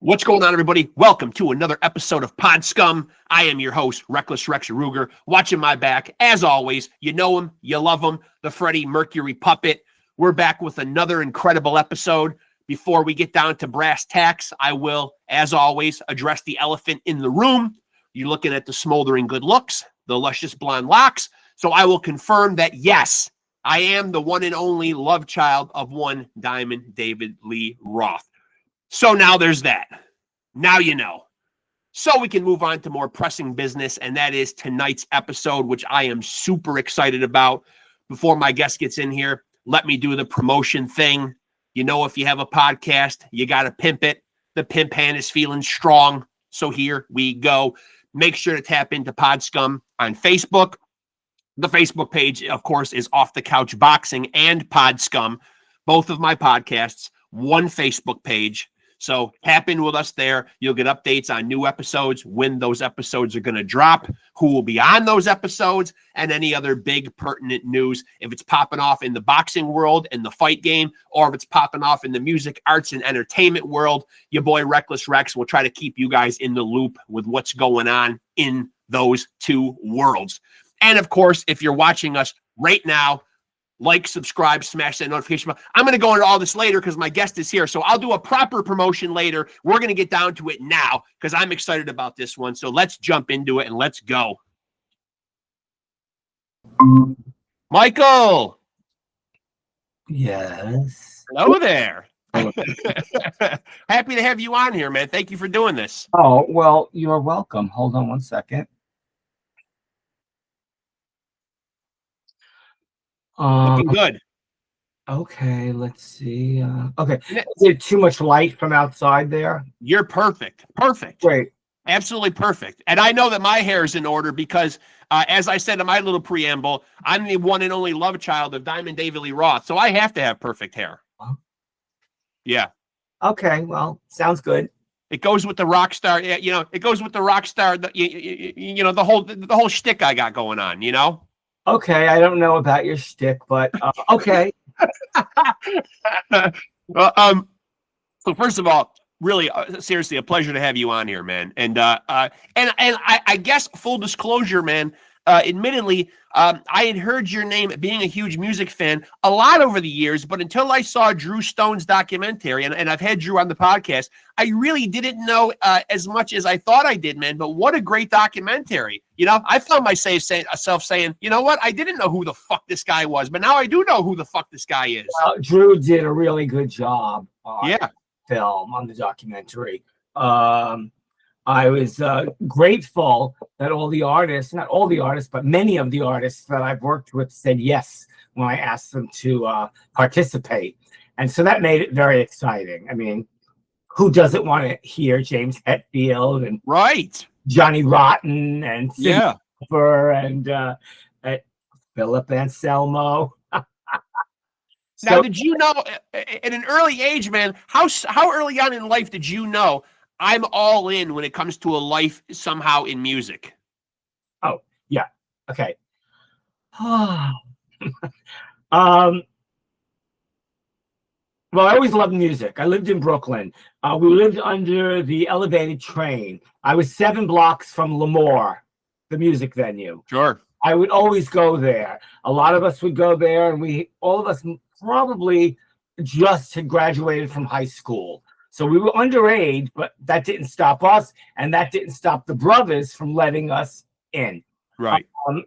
What's going on, everybody? Welcome to another episode of Pod Scum. I am your host, Reckless Rex Ruger, watching my back. As always, you know him, you love him, the Freddie Mercury puppet. We're back with another incredible episode. Before we get down to brass tacks, I will, as always, address the elephant in the room. You're looking at the smoldering good looks, the luscious blonde locks. So I will confirm that, yes, I am the one and only love child of one Diamond David Lee Roth. So now there's that. Now you know. So we can move on to more pressing business, and that is tonight's episode, which I am super excited about. Before my guest gets in here, let me do the promotion thing. You know, if you have a podcast, you got to pimp it. The pimp hand is feeling strong. So here we go. Make sure to tap into Pod Scum on Facebook. The Facebook page, of course, is Off the Couch Boxing and Pod Scum. Both of my podcasts, one Facebook page. So tap in with us there. You'll get updates on new episodes, when those episodes are going to drop, who will be on those episodes, and any other big pertinent news. If it's popping off in the boxing world and the fight game, or if it's popping off in the music, arts, and entertainment world, your boy Reckless Rex will try to keep you guys in the loop with what's going on in those two worlds. And of course, if you're watching us right now, like, subscribe, smash that notification bell. I'm going to go into all this later because my guest is here. So I'll do a proper promotion later. We're going to get down to it now because I'm excited about this one. So let's jump into it and let's go. Michael. Yes. Hello there. Happy to have you on here, man. Thank you for doing this. Oh, well, you're welcome. Hold on one second. Looking good. Okay, let's see. Okay. Is there too much light from outside there? You're perfect. Perfect. Great. Absolutely perfect. And I know that my hair is in order because, as I said in my little preamble, I'm the one and only love child of Diamond David Lee Roth. So I have to have perfect hair. Yeah. Okay, well, sounds good. It goes with the rock star. You know, it goes with the rock star. You know, the whole shtick I got going on, you know? Okay, I don't know about your shtick, but okay. Well, so first of all, really, seriously, a pleasure to have you on here, man. And I guess full disclosure, man. Admittedly, I had heard your name, being a huge music fan, a lot over the years, but until I saw Drew Stone's documentary, and I've had Drew on the podcast, I really didn't know as much as I thought I did, man. But what a great documentary. You know, I found myself saying, you know what? I didn't know who the fuck this guy was, but now I do know who the fuck this guy is. Well, Drew did a really good job on the film, on the documentary. I was grateful that all the artists, not all the artists, but many of the artists that I've worked with said yes when I asked them to participate. And so that made it very exciting. I mean, who doesn't want to hear James Hetfield and Johnny Rotten and Cyndi Lauper and Philip Anselmo? Now, did you know at an early age, man, how early on in life did you know I'm all in when it comes to a life somehow in music? Oh, yeah. Okay. Well, I always loved music. I lived in Brooklyn. We lived under the elevated train. I was 7 blocks from Lemoore, the music venue. Sure. I would always go there. A lot of us would go there, and all of us probably just had graduated from high school. So we were underage, but that didn't stop us, and that didn't stop the brothers from letting us in. Right.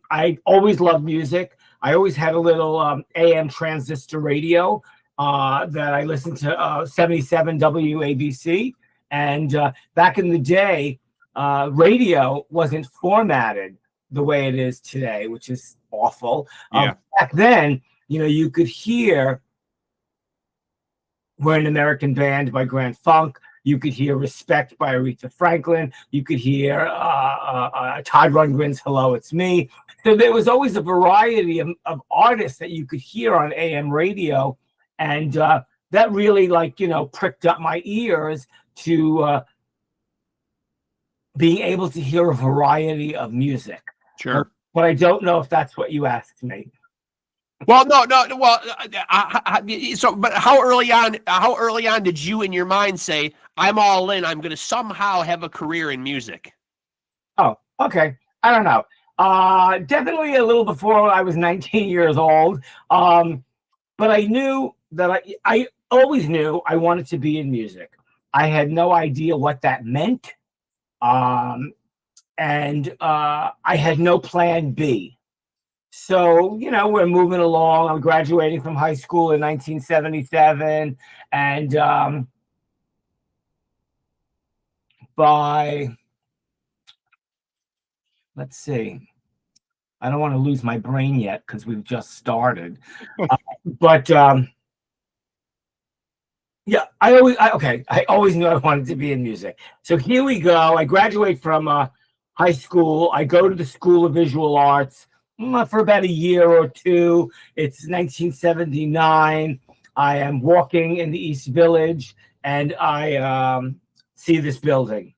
I always loved music. I always had a little AM transistor radio that I listened to, 77 WABC. And back in the day, radio wasn't formatted the way it is today, which is awful. Back then, you know, you could hear We're an American Band by Grand Funk. You could hear Respect by Aretha Franklin. You could hear Todd Rundgren's Hello, It's Me. So there was always a variety of artists that you could hear on AM radio. And that really, like, you know, pricked up my ears to being able to hear a variety of music. Sure. But I don't know if that's what you asked me. Well, no, no. Well, so, but how early on? How early on did you, in your mind, say, "I'm all in. I'm going to somehow have a career in music"? Oh, okay. I don't know. Definitely a little before I was 19 years old. But I knew that I always knew I wanted to be in music. I had no idea what that meant. And I had no plan B. So, we're moving along. I'm graduating from high school in 1977. And by, let's see, I don't want to lose my brain yet because we've just started. But yeah, I always knew I wanted to be in music. So here we go. I graduate from high school. I go to the School of Visual Arts for about a year or two. It's 1979. I am walking in the East Village, and I see this building.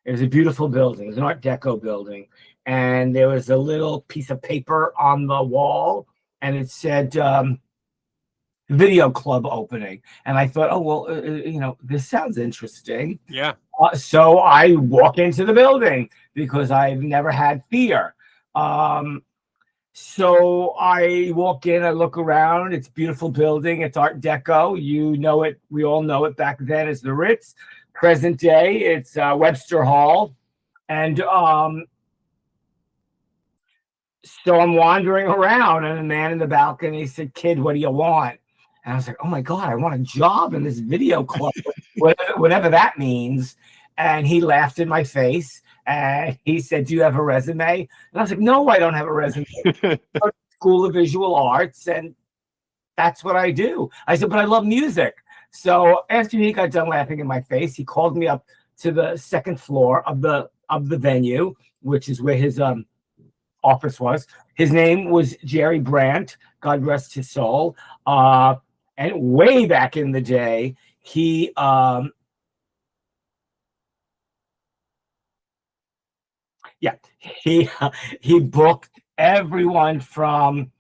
It was a beautiful building. It was an Art Deco building. And there was a little piece of paper on the wall, and it said video club opening. And I thought, oh, well, this sounds interesting. Yeah. So I walk into the building because I've never had fear. So I walk in, I look around. It's a beautiful building. It's Art Deco. You know it. We all know it back then as the Ritz. Present day, it's Webster Hall. And so I'm wandering around, and the man in the balcony said, "Kid, what do you want?" And I was like, "Oh my God, I want a job in this video club," whatever that means. And he laughed in my face, and he said, "Do you have a resume?" And I was like, "No, I don't have a resume." School of Visual Arts, and that's what I do. I said, "But I love music." So after he got done laughing in my face, he called me up to the second floor of the venue, which is where his office was. His name was Jerry Brandt, God rest his soul. And way back in the day, he booked everyone from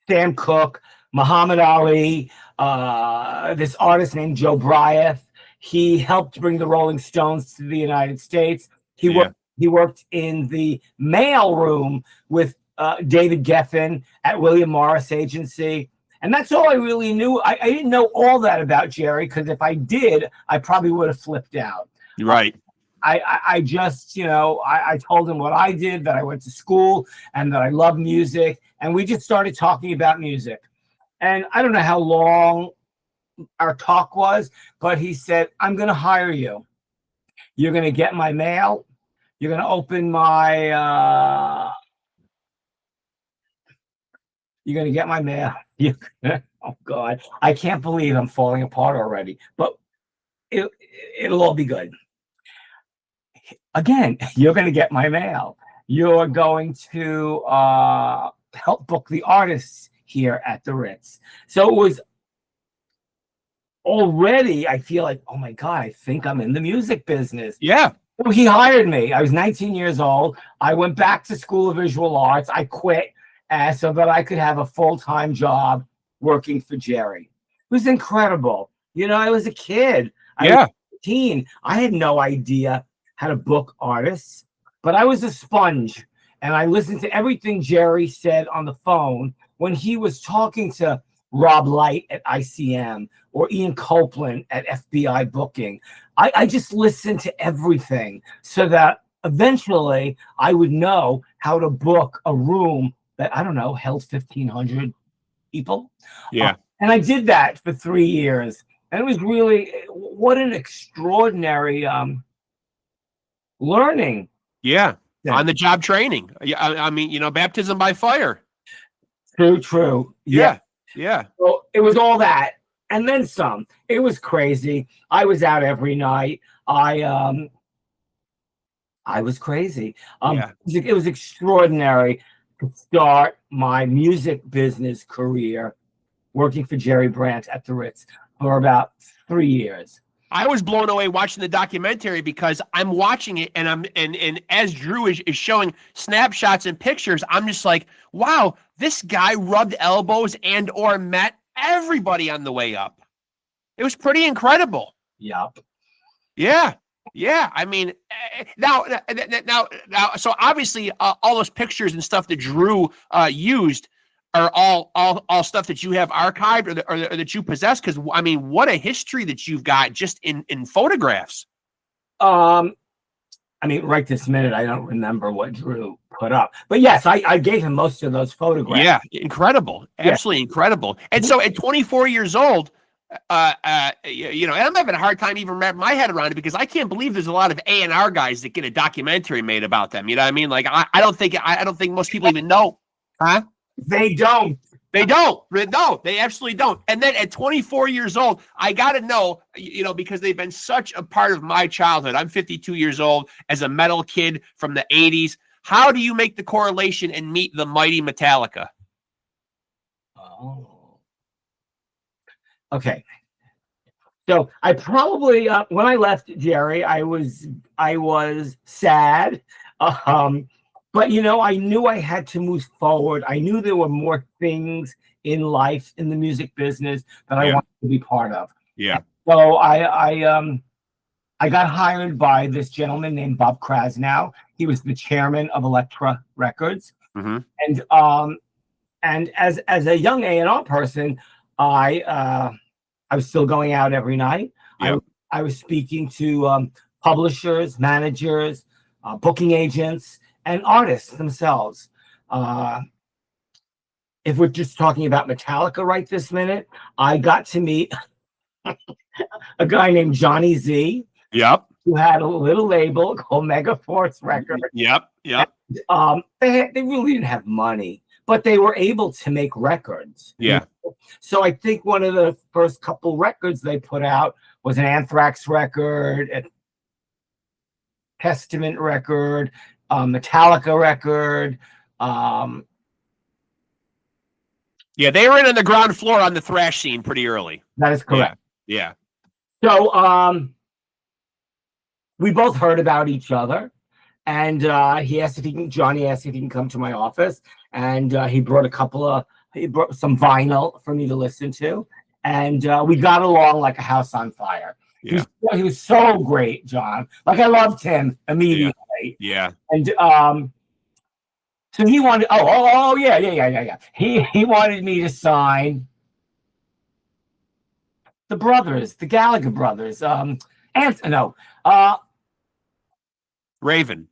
Sam Cooke, Muhammad Ali, this artist named Joe Bryant. He helped bring the Rolling Stones to the United States. He worked in the mail room with David Geffen at William Morris Agency. And that's all I really knew. I didn't know all that about Jerry, because if I did, I probably would have flipped out. Right. I just, I told him what I did, that I went to school and that I love music. And we just started talking about music. And I don't know how long our talk was, but he said, "I'm going to hire you. You're going to get my mail. You're going to open my, you're going to get my mail." Oh God, I can't believe I'm falling apart already, but it'll all be good. Again, you're going to get my mail. You're going to help book the artists here at the Ritz. So it was already, I feel like, oh my God, I think I'm in the music business. Yeah. So he hired me. I was 19 years old. I went back to School of Visual Arts. I quit so that I could have a full-time job working for Jerry. It was incredible. I was a kid. I was 18. I had no idea how to book artists, but I was a sponge, and I listened to everything Jerry said on the phone when he was talking to Rob Light at ICM or Ian Copeland at FBI Booking. I just listened to everything so that eventually I would know how to book a room that, I don't know, held 1,500 people. Yeah. And I did that for 3 years. And it was really, what an extraordinary learning. Yeah. On the job training. I mean, baptism by fire. True. Yeah. So it was all that, and then some. It was crazy. I was out every night. I was crazy. It was extraordinary to start my music business career working for Jerry Brandt at the Ritz for about 3 years. I was blown away watching the documentary, because I'm watching it, and and as Drew is showing snapshots and pictures, I'm just like, wow, this guy rubbed elbows and or met everybody on the way up. It was pretty incredible. Yep. Yeah. Yeah. I mean, now, so obviously all those pictures and stuff that Drew used are all stuff that you have archived or that you possess. Because, I mean, what a history that you've got just in photographs. I mean, right this minute, I don't remember what Drew put up. But yes, I gave him most of those photographs. Yeah, incredible. Absolutely incredible. And so at 24 years old, you know, and I'm having a hard time even wrapping my head around it because I can't believe there's a lot of A&R guys that get a documentary made about them. You know what I mean? Like, I don't think most people even know. Huh? They don't. They don't. No, they absolutely don't. And then at 24 years old, I got to know, you know, because they've been such a part of my childhood. I'm 52 years old as a metal kid from the 80s. How do you make the correlation and meet the mighty Metallica? Oh. Okay. So I probably, when I left Jerry, I was sad. But, you know, I knew I had to move forward. I knew there were more things in life, in the music business, that I wanted to be part of. Yeah. So I got hired by this gentleman named Bob Krasnow. He was the chairman of Elektra Records. Mm-hmm. And as a young A&R person, I was still going out every night. Yep. I was speaking to publishers, managers, booking agents, and artists themselves. If we're just talking about Metallica right this minute, I got to meet a guy named Johnny Z. Yep. Who had a little label called Megaforce Records. Yep. Yep. And, they really didn't have money, but they were able to make records. Yeah. So I think one of the first couple records they put out was an Anthrax record, a Testament record, Metallica record. Yeah, they were in on the ground floor on the thrash scene pretty early. That is correct. Yeah. So we both heard about each other, and Johnny asked if he can come to my office, and he brought some vinyl for me to listen to, and we got along like a house on fire. Yeah. He was so great, John. Like, I loved him immediately. Yeah. And so he wanted. Yeah. He wanted me to sign the Gallagher brothers. Raven.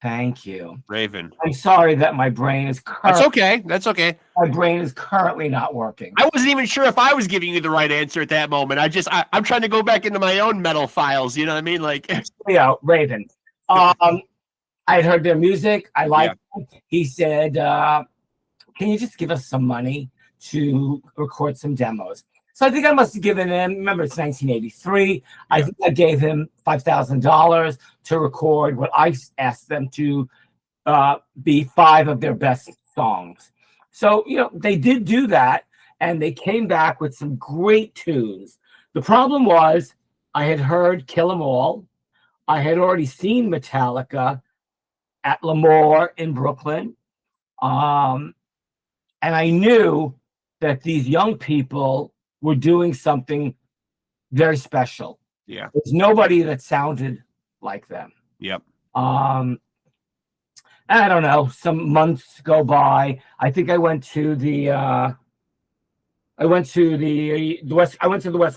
Thank you. Raven. I'm sorry that my brain is That's okay. That's okay. My brain is currently not working. I wasn't even sure if I was giving you the right answer at that moment. I'm trying to go back into my own metal files. You know what I mean? Like, Raven. I had heard their music. I liked them. He said, can you just give us some money to record some demos? So I think I must have given him, remember, it's 1983. I think I gave him $5,000 to record what I asked them to be 5 of their best songs. So, you know, they did do that, and they came back with some great tunes. The problem was I had heard Kill 'Em All. I had already seen Metallica at L'Amour in Brooklyn. And I knew that these young people were doing something very special. Yeah. There's nobody that sounded like them. Yep. I don't know, some months go by. I think I went to the West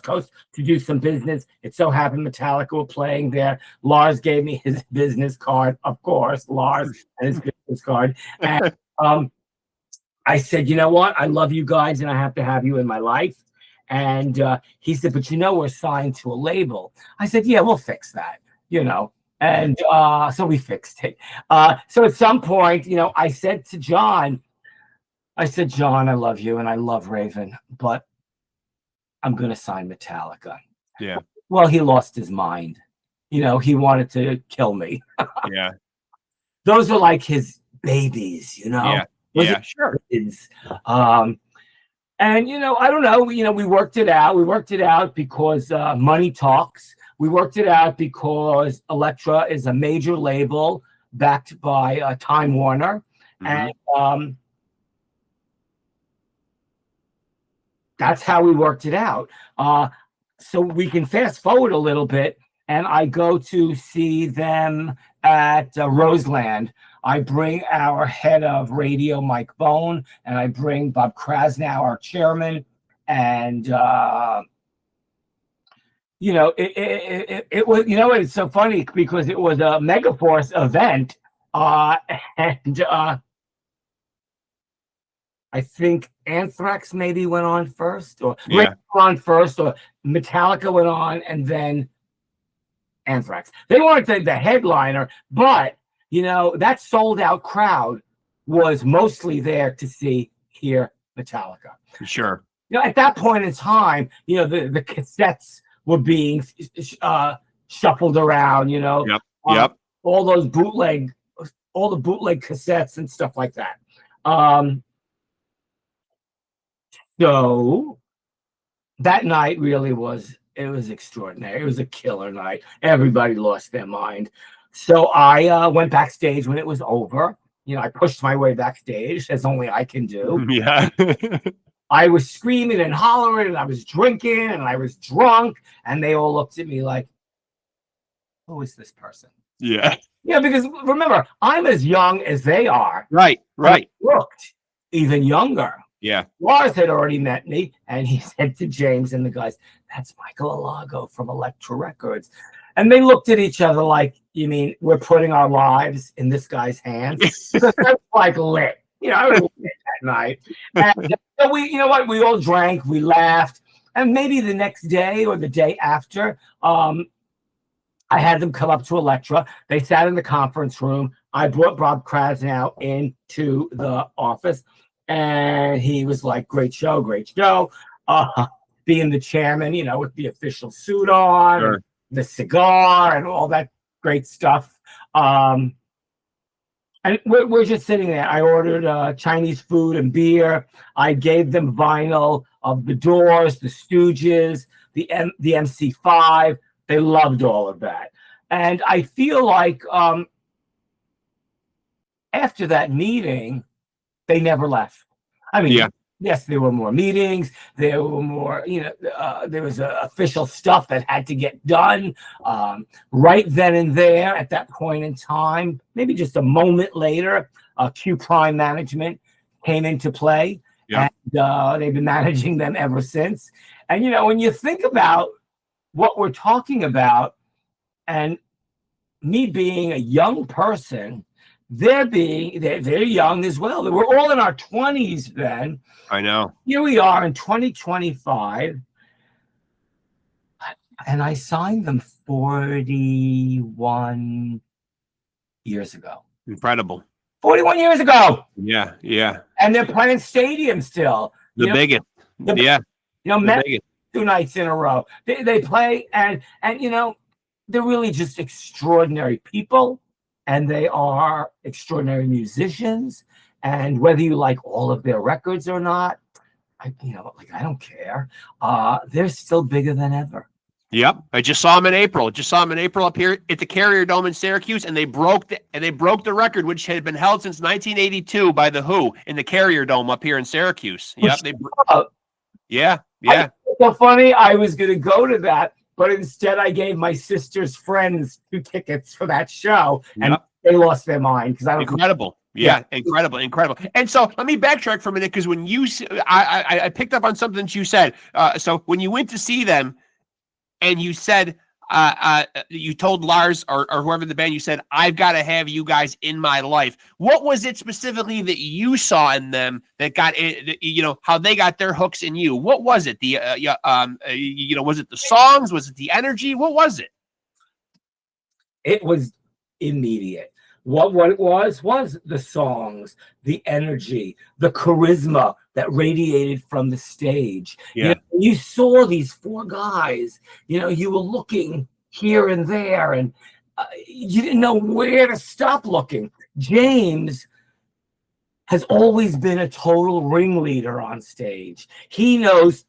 Coast to do some business. It so happened Metallica were playing there. Lars gave me his business card, of course, Lars and his business card. And I said, you know what? I love you guys and I have to have you in my life. And he said, but you know, we're signed to a label. I said, yeah, we'll fix that, you know. And so we fixed it. So at some point, you know, I said, John, I love you and I love Raven, but I'm going to sign Metallica. Yeah. Well, he lost his mind. You know, he wanted to kill me. Yeah. Those are like his babies, you know. Yeah. Yeah, sure. Kids. And, you know, I don't know, you know, we worked it out. We worked it out because money talks. We worked it out because Elektra is a major label backed by Time Warner. Mm-hmm. And that's how we worked it out. So we can fast forward a little bit, and I go to see them at Roseland. I bring our head of radio, Mike Bone, and I bring Bob Krasnow, our chairman, and it was, it's so funny because it was a Megaforce event, and I think Anthrax maybe went on first, or Rexx went on first, or Metallica went on, and then Anthrax. They weren't the headliner, but that sold out crowd was mostly there to hear Metallica. Sure. At that point in time, the cassettes were being shuffled around. Yep. All the bootleg cassettes and stuff like that. So that night really was extraordinary. It was a killer night. Everybody lost their mind. So I went backstage when it was over. I pushed my way backstage, as only I can do. Yeah. I was screaming and hollering, and I was drinking, and I was drunk, and they all looked at me like, who is this person? Yeah. Because remember, I'm as young as they are. Right. I looked even younger. Yeah. Lars had already met me, and he said to James and the guys, "That's Michael Alago from Elektra Records." And they looked at each other like, "You mean we're putting our lives in this guy's hands?" Because that's like lit. I was lit that night. And we all drank, we laughed, and maybe the next day or the day after, I had them come up to Elektra. They sat in the conference room. I brought Bob Krasnow into the office. And he was like, great show. Being the chairman, with the official suit on, sure. The cigar and all that great stuff. And we're just sitting there. I ordered Chinese food and beer. I gave them vinyl of the Doors, the Stooges, the MC5. They loved all of that. And I feel like after that meeting, they never left. I mean, yes, there were more meetings. There were more, there was official stuff that had to get done right then and there at that point in time. Maybe just a moment later, Q Prime management came into play. And they've been managing them ever since. And, when you think about what we're talking about, and me being a young person, they're young as well. We're all in our 20s then. I know. Here we are in 2025, and I signed them 41 years ago. Incredible. 41 years ago. Yeah. And they're playing stadiums still. The biggest. Met 2 nights in a row. They play, and they're really just extraordinary people. And they are extraordinary musicians. And whether you like all of their records or not, I don't care. They're still bigger than ever. Yep. I just saw them in April. Up here at the Carrier Dome in Syracuse, and they broke the record, which had been held since 1982 by the Who in the Carrier Dome up here in Syracuse. Yep. Yeah. It's so funny. I was going to go to that, but instead I gave my sister's friends 2 tickets for that show, and they lost their mind because I don't. Incredible. Yeah, incredible. And so let me backtrack for a minute, because when I picked up on something that you said. So when you went to see them, and you said, you told Lars or whoever in the band, you said, I've got to have you guys in my life. What was it specifically that you saw in them that got, how they got their hooks in you? What was it? Was it the songs? Was it the energy? What was it? It was immediate. What it was the songs, the energy, the charisma that radiated from the stage. Yeah. You saw these 4 guys, you were looking here and there, and you didn't know where to stop looking. James has always been a total ringleader on stage. He knows,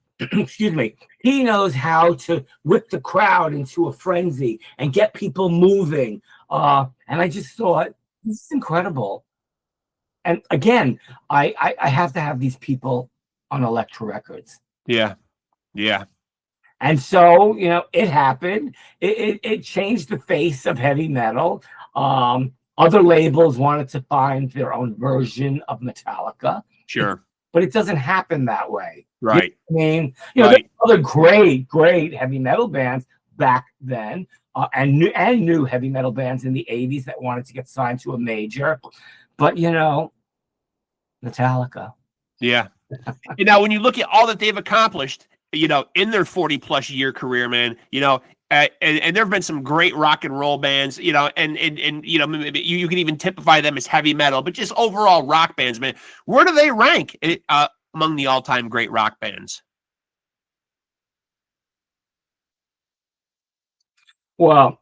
he knows how to whip the crowd into a frenzy and get people moving. And I just thought, this is incredible. And again, I have to have these people on Elektra Records. Yeah. Yeah. And so, it happened. It changed the face of heavy metal. Other labels wanted to find their own version of Metallica. Sure. But it doesn't happen that way. Right. I mean, Right. there's other great heavy metal bands back then, and new heavy metal bands in the 80s that wanted to get signed to a major. But, Metallica. Yeah. Now, when you look at all that they've accomplished, in their 40+ year career, man, and there have been some great rock and roll bands, and you can even typify them as heavy metal, but just overall rock bands, man. Where do they rank among the all-time great rock bands? Well,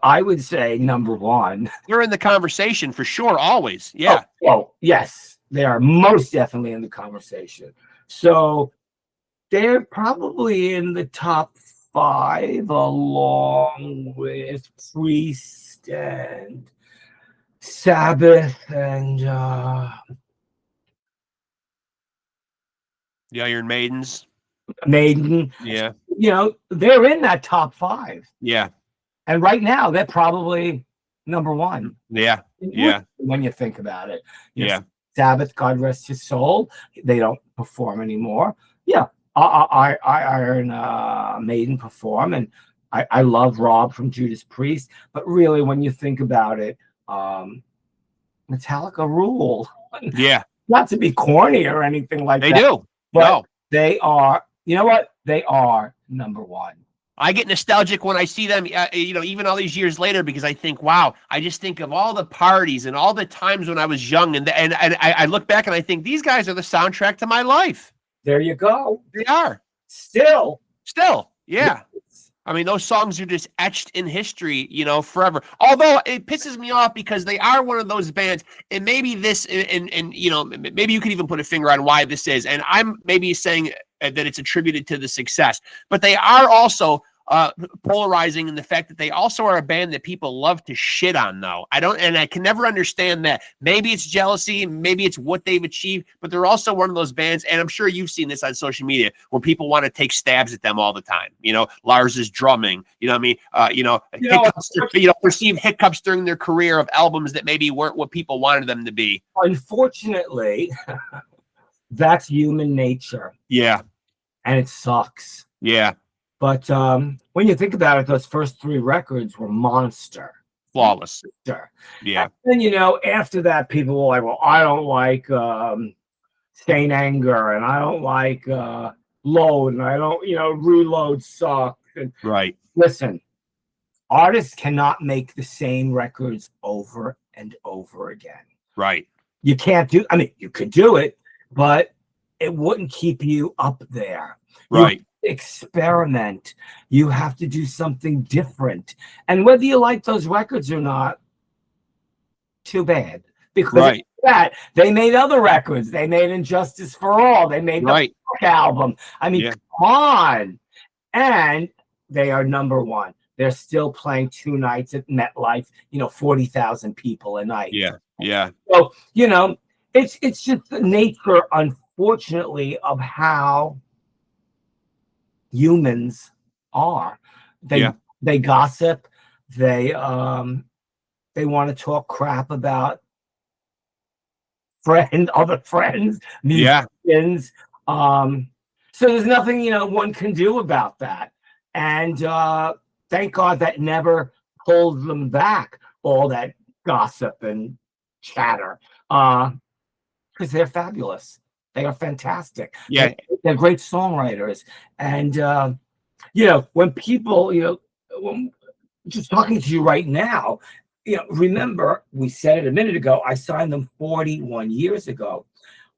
I would say number one. They're in the conversation for sure, always. Yeah. Oh, yes, they are most definitely in the conversation. So they're probably in the top 5, along with Priest and Sabbath and the Iron Maidens. Maiden. Yeah. They're in that top 5. Yeah. And right now, they're probably number 1. Yeah. Yeah. When you think about it. Yeah. Sabbath, God rest his soul. They don't perform anymore. Yeah. Iron Maiden perform, and I love Rob from Judas Priest. But really, when you think about it, Metallica rule. Yeah. Not to be corny or anything like that. They do. But no. They are, you know what? They are number 1. I get nostalgic when I see them, even all these years later, because I think, wow, I just think of all the parties and all the times when I was young. And I look back and I think these guys are the soundtrack to my life. There you go. They are. Still. Yeah. I mean, those songs are just etched in history, forever. Although it pisses me off because they are one of those bands, and maybe this, and maybe you could even put a finger on why this is. And I'm maybe saying that it's attributed to the success, but they are also polarizing in the fact that they also are a band that people love to shit on, though. I can never understand that. Maybe it's jealousy, maybe it's what they've achieved, but they're also one of those bands, and I'm sure you've seen this on social media, where people want to take stabs at them all the time. Lars's drumming, hiccups, perceived hiccups during their career of albums that maybe weren't what people wanted them to be. Unfortunately, that's human nature. Yeah. And it sucks. Yeah. But when you think about it, those first 3 records were monster. Flawless. Yeah. And then, after that, people were like, well, I don't like Saint Anger, and I don't like Load, and I don't, Reload sucks. Right. Listen, artists cannot make the same records over and over again. Right. You can't you could do it, but it wouldn't keep you up there. Right. Experiment. You have to do something different, and whether you like those records or not, too bad, because that they made other records. They made Injustice for All. They made the album. Come on. And they are number 1. They're still playing 2 nights at MetLife, 40,000 people a night. Yeah. So it's just the nature, unfortunately, of how humans are. They gossip. They want to talk crap about other friends, musicians. So there's nothing one can do about that. And thank God that never pulled them back, all that gossip and chatter, because they're fabulous. They are fantastic. Yeah. They're great songwriters. And, when people, when just talking to you right now, remember, we said it a minute ago, I signed them 41 years ago.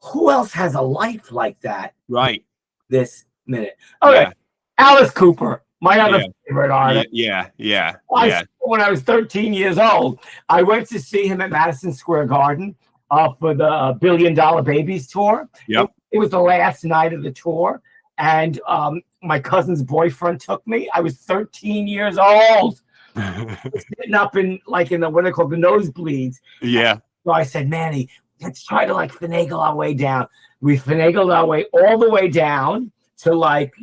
Who else has a life like that? Right. This minute. Okay. Alice Cooper, my other favorite artist. Yeah. When I was 13 years old, I went to see him at Madison Square Garden for the $1 Billion Babies tour. Yep. It was the last night of the tour, and my cousin's boyfriend took me. I was 13 years old, sitting up in the what they call the nosebleeds. Yeah. So I said, Manny, let's try to finagle our way down. We finagled our way all the way down to like,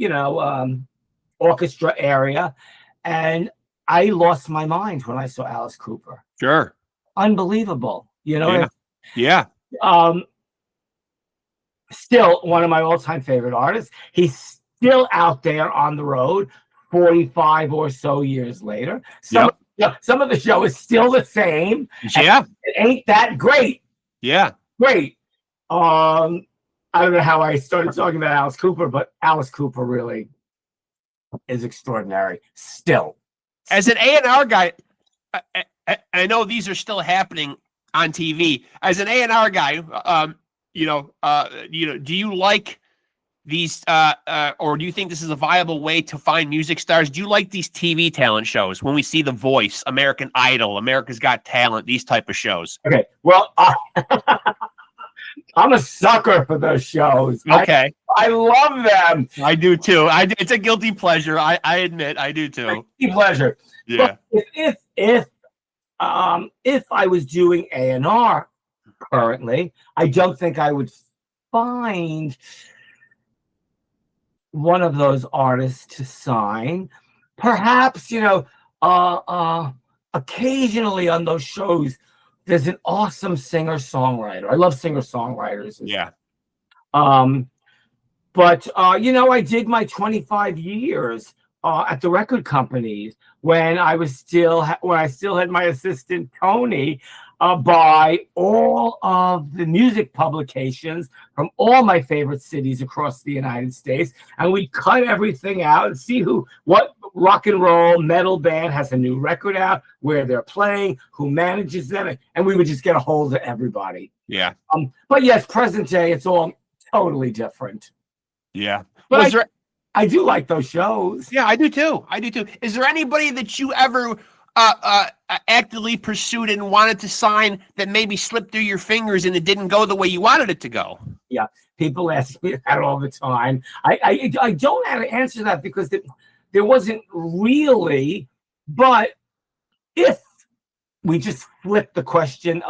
orchestra area. And I lost my mind when I saw Alice Cooper. Sure. Unbelievable. Yeah. Still one of my all-time favorite artists. He's still out there on the road 45 or so years later. Some of the show is still the same. Yeah. It ain't that great. Yeah. Great. I don't know how I started talking about Alice Cooper, but Alice Cooper really is extraordinary still. As an A&R guy, I know these are still happening on TV. As an A&R guy, do you like these, or do you think this is a viable way to find music stars? Do you like these TV talent shows when we see The Voice, American Idol, America's Got Talent, these type of shows? Okay, well, I'm a sucker for those shows. Okay. I love them. I do too. It's a guilty pleasure. I admit I do too. Guilty pleasure. Yeah. But if I was doing A&R currently, I don't think I would find one of those artists to sign. Perhaps, occasionally on those shows, there's an awesome singer-songwriter. I love singer-songwriters. Yeah. But I did my 25 years at the record companies when I still had my assistant Tony, by all of the music publications from all my favorite cities across the United States, and we cut everything out and see what rock and roll metal band has a new record out, where they're playing, who manages them, and we would just get a hold of everybody. Yeah. But yes, present day, it's all totally different. Yeah. But I do like those shows. Yeah, I do too. Is there anybody that you ever actively pursued and wanted to sign that maybe slipped through your fingers and it didn't go the way you wanted it to go? Yeah, people ask me that all the time. I don't know how to answer that because there wasn't really, but if we just flip the question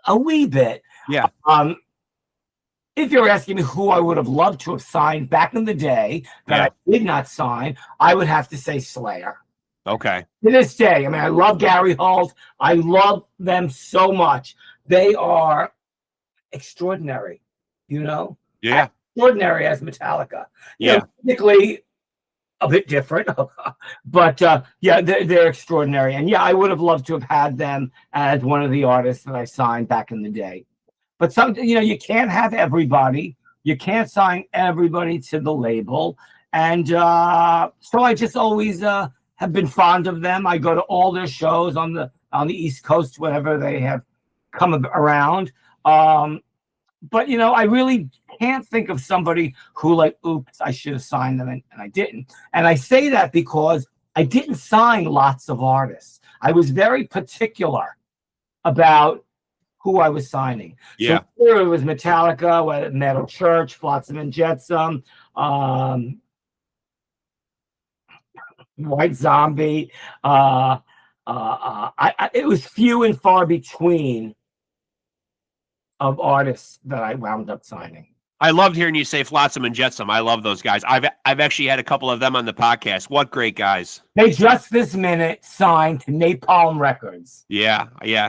a wee bit. Yeah. If you're asking me who I would have loved to have signed back in the day that I did not sign, I would have to say Slayer. Okay. To this day, I love Gary Holt. I love them so much. They are extraordinary, Yeah. Extraordinary as Metallica. Yeah. Technically a bit different, but they're extraordinary. And I would have loved to have had them as one of the artists that I signed back in the day. But you can't have everybody. You can't sign everybody to the label. And so I just always have been fond of them. I go to all their shows on the East Coast whenever they have come around. But I really can't think of somebody who oops, I should have signed them and I didn't. And I say that because I didn't sign lots of artists. I was very particular about who I was signing. Yeah. So here it was Metallica, Metal Church, Flotsam and Jetsam, White Zombie. It was few and far between of artists that I wound up signing. I loved hearing you say Flotsam and Jetsam. I love those guys. I've actually had a couple of them on the podcast. What great guys. They just this minute signed to Napalm Records. Yeah.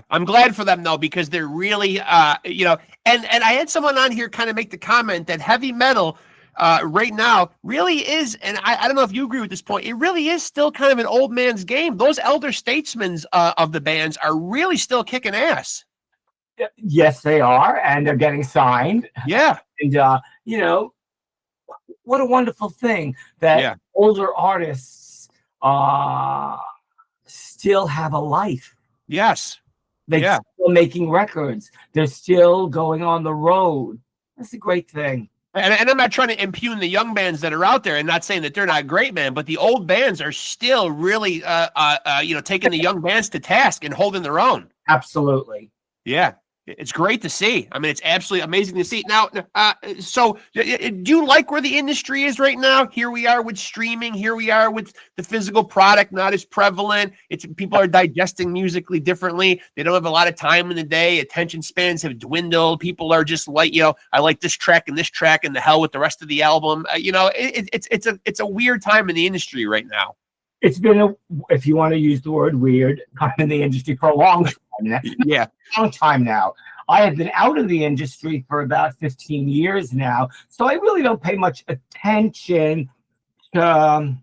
I'm glad for them though, because they're really and I had someone on here kind of make the comment that heavy metal right now really is, and I don't know if you agree with this point, it really is still kind of an old man's game. Those elder statesmen of the bands are really still kicking ass. Yes, they are, and they're getting signed. Yeah. And what a wonderful thing that older artists still have a life. Yes. They're still making records. They're still going on the road. That's a great thing. And I'm not trying to impugn the young bands that are out there and not saying that they're not great, man, but the old bands are still really, taking the young bands to task and holding their own. Absolutely. Yeah. It's great to see. I mean, it's absolutely amazing to see. Now, so do you like where the industry is right now? Here we are with streaming. Here we are with the physical product not as prevalent. It's people are digesting musically differently. They don't have a lot of time in the day. Attention spans have dwindled. People are just like, I like this track and the hell with the rest of the album. It's a weird time in the industry right now. It's been if you want to use the word weird, time in the industry for a long time. Yeah. Long time now. I have been out of the industry for about 15 years now, so I really don't pay much attention to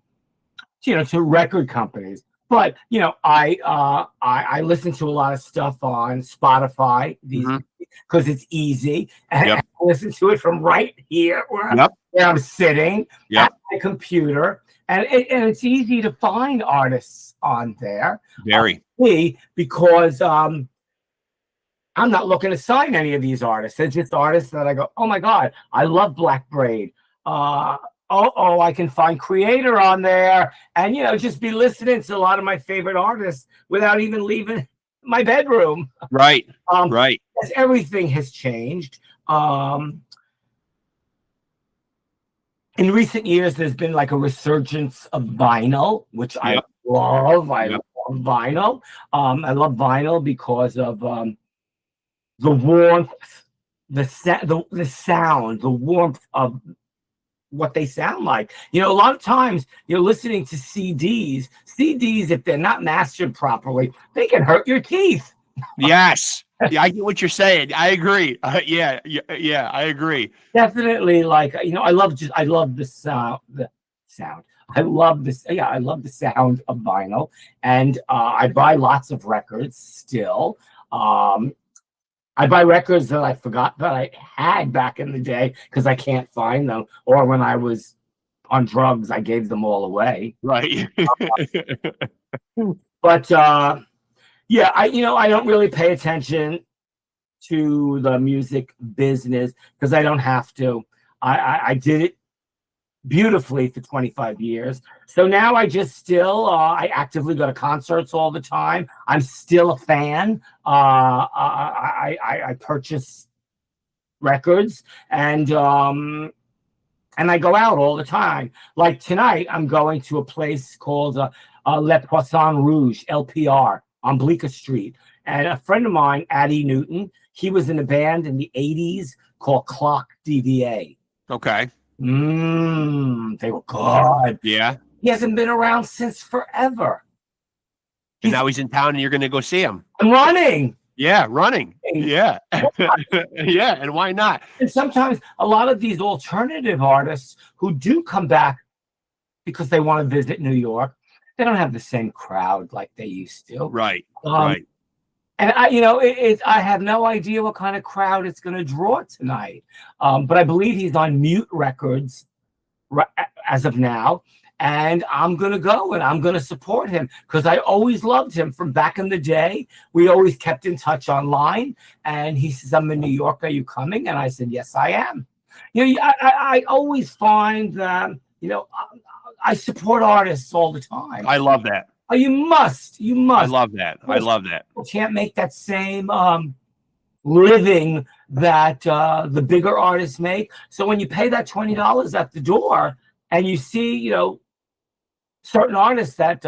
to record companies. But I listen to a lot of stuff on Spotify because it's easy, and I listen to it from right here where I'm sitting at my computer, and it's easy to find artists on there. Very. Because I'm not looking to sign any of these artists. They're just artists that I go, oh my God, I love Black Braid. I can find Creator on there, and just be listening to a lot of my favorite artists without even leaving my bedroom. Right. Right. As everything has changed. In recent years, there's been like a resurgence of vinyl, which I love. I love vinyl. I love vinyl because of the warmth, the sound, the warmth of what they sound like. A lot of times you're listening to CDs. CDs, if they're not mastered properly, they can hurt your teeth. Yes. Yeah, I get what you're saying. I agree. Yeah, I agree. Definitely. Like, I love the sound. I love this. Yeah, I love the sound of vinyl, and I buy lots of records still. I buy records that I forgot that I had back in the day because I can't find them, or when I was on drugs, I gave them all away. Right. But yeah, I don't really pay attention to the music business because I don't have to. I did it beautifully for 25 years. So now I just still, I actively go to concerts all the time. I'm still a fan. I purchase records and I go out all the time. Like tonight, I'm going to a place called Le Poisson Rouge, LPR, on Bleecker Street. And a friend of mine, Addie Newton, he was in a band in the 80s called Clock DVA. Okay. They were good. Yeah. He hasn't been around since forever. And now he's in town and you're going to go see him. I'm running. Yeah, running. Yeah. Yeah, and why not? And sometimes a lot of these alternative artists who do come back because they want to visit New York, they don't have the same crowd like they used to. Right, right. And I have no idea what kind of crowd it's going to draw tonight. But I believe he's on Mute Records as of now. And I'm going to go and I'm going to support him because I always loved him from back in the day. We always kept in touch online. And he says, I'm in New York. Are you coming? And I said, yes, I am. I always find that, I support artists all the time. I love that. Oh, you must. I love that. I love that. People can't make that same living that the bigger artists make. So when you pay that $20 at the door and you see, certain artists that,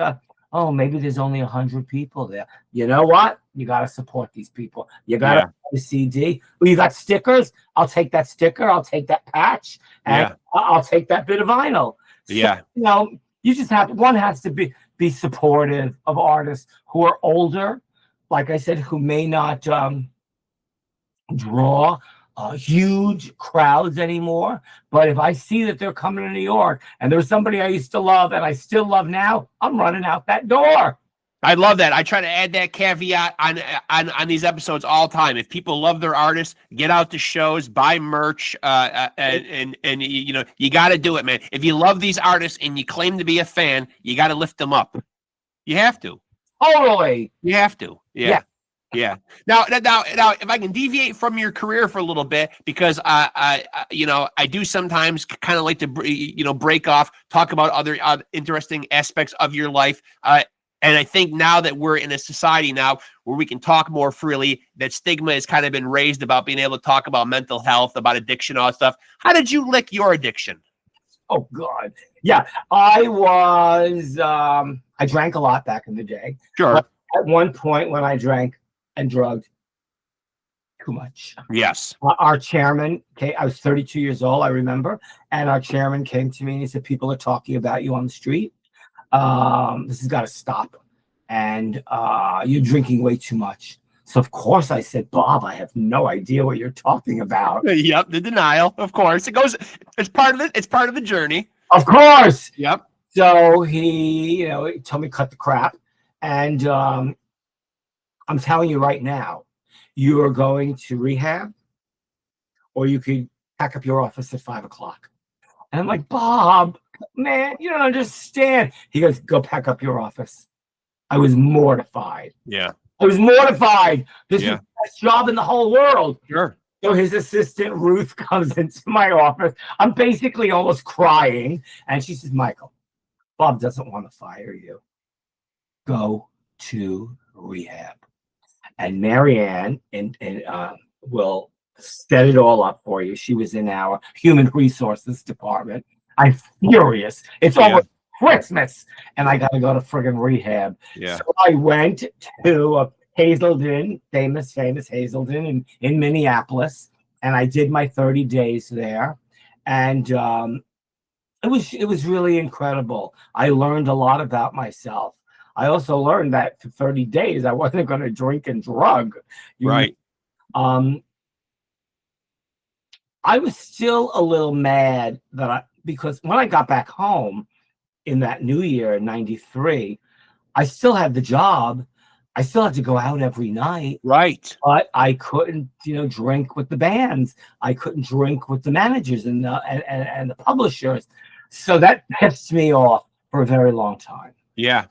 maybe there's only 100 people there. You know what? You got to support these people. You got to buy the CD. Well, you got stickers? I'll take that sticker. I'll take that patch. And I'll take that bit of vinyl. So, you just one has to be supportive of artists who are older, like I said, who may not draw huge crowds anymore. But if I see that they're coming to New York and there's somebody I used to love and I still love now, I'm running out that door. I love that. I try to add that caveat on these episodes all the time. If people love their artists, get out to shows, buy merch, and you got to do it, man. If you love these artists and you claim to be a fan, you got to lift them up. You have to. Totally. You have to. Yeah. Now, if I can deviate from your career for a little bit, because I do sometimes kind of like to break off, talk about other interesting aspects of your life. And I think now that we're in a society now where we can talk more freely, that stigma has kind of been raised about being able to talk about mental health, about addiction, all that stuff. How did you lick your addiction? Oh God. Yeah. I drank a lot back in the day. Sure. But at one point when I drank and drugged too much. Yes. Our chairman, I was 32 years old, I remember. And our chairman came to me and he said, people are talking about you on the street. This has got to stop. And you're drinking way too much. So of course I said, Bob, I have no idea what you're talking about. Yep, the denial, of course. It's part of it. It's part of the journey. Of course. Yep. So he told me cut the crap. And I'm telling you right now, you are going to rehab, or you could pack up your office at 5 o'clock. And I'm like, Bob, man, you don't understand. He goes, go pack up your office. I was mortified. Yeah. I was mortified. This is Yeah. the best job in the whole world. Sure. So his assistant, Ruth, comes into my office. I'm basically almost crying. And she says, Michael, Bob doesn't want to fire you. Go to rehab. And Marianne will set it all up for you. She was in our human resources department. I'm furious. It's over Christmas, and I got to go to friggin' rehab. Yeah. So I went to Hazelden, famous Hazelden in Minneapolis, and I did my 30 days there. And it was really incredible. I learned a lot about myself. I also learned that for 30 days, I wasn't going to drink and drug. Right. I was still a little mad because when I got back home in that new year in 93, I still had the job. I still had to go out every night. Right. But I couldn't, drink with the bands. I couldn't drink with the managers and the publishers. So that pissed me off for a very long time. Yeah.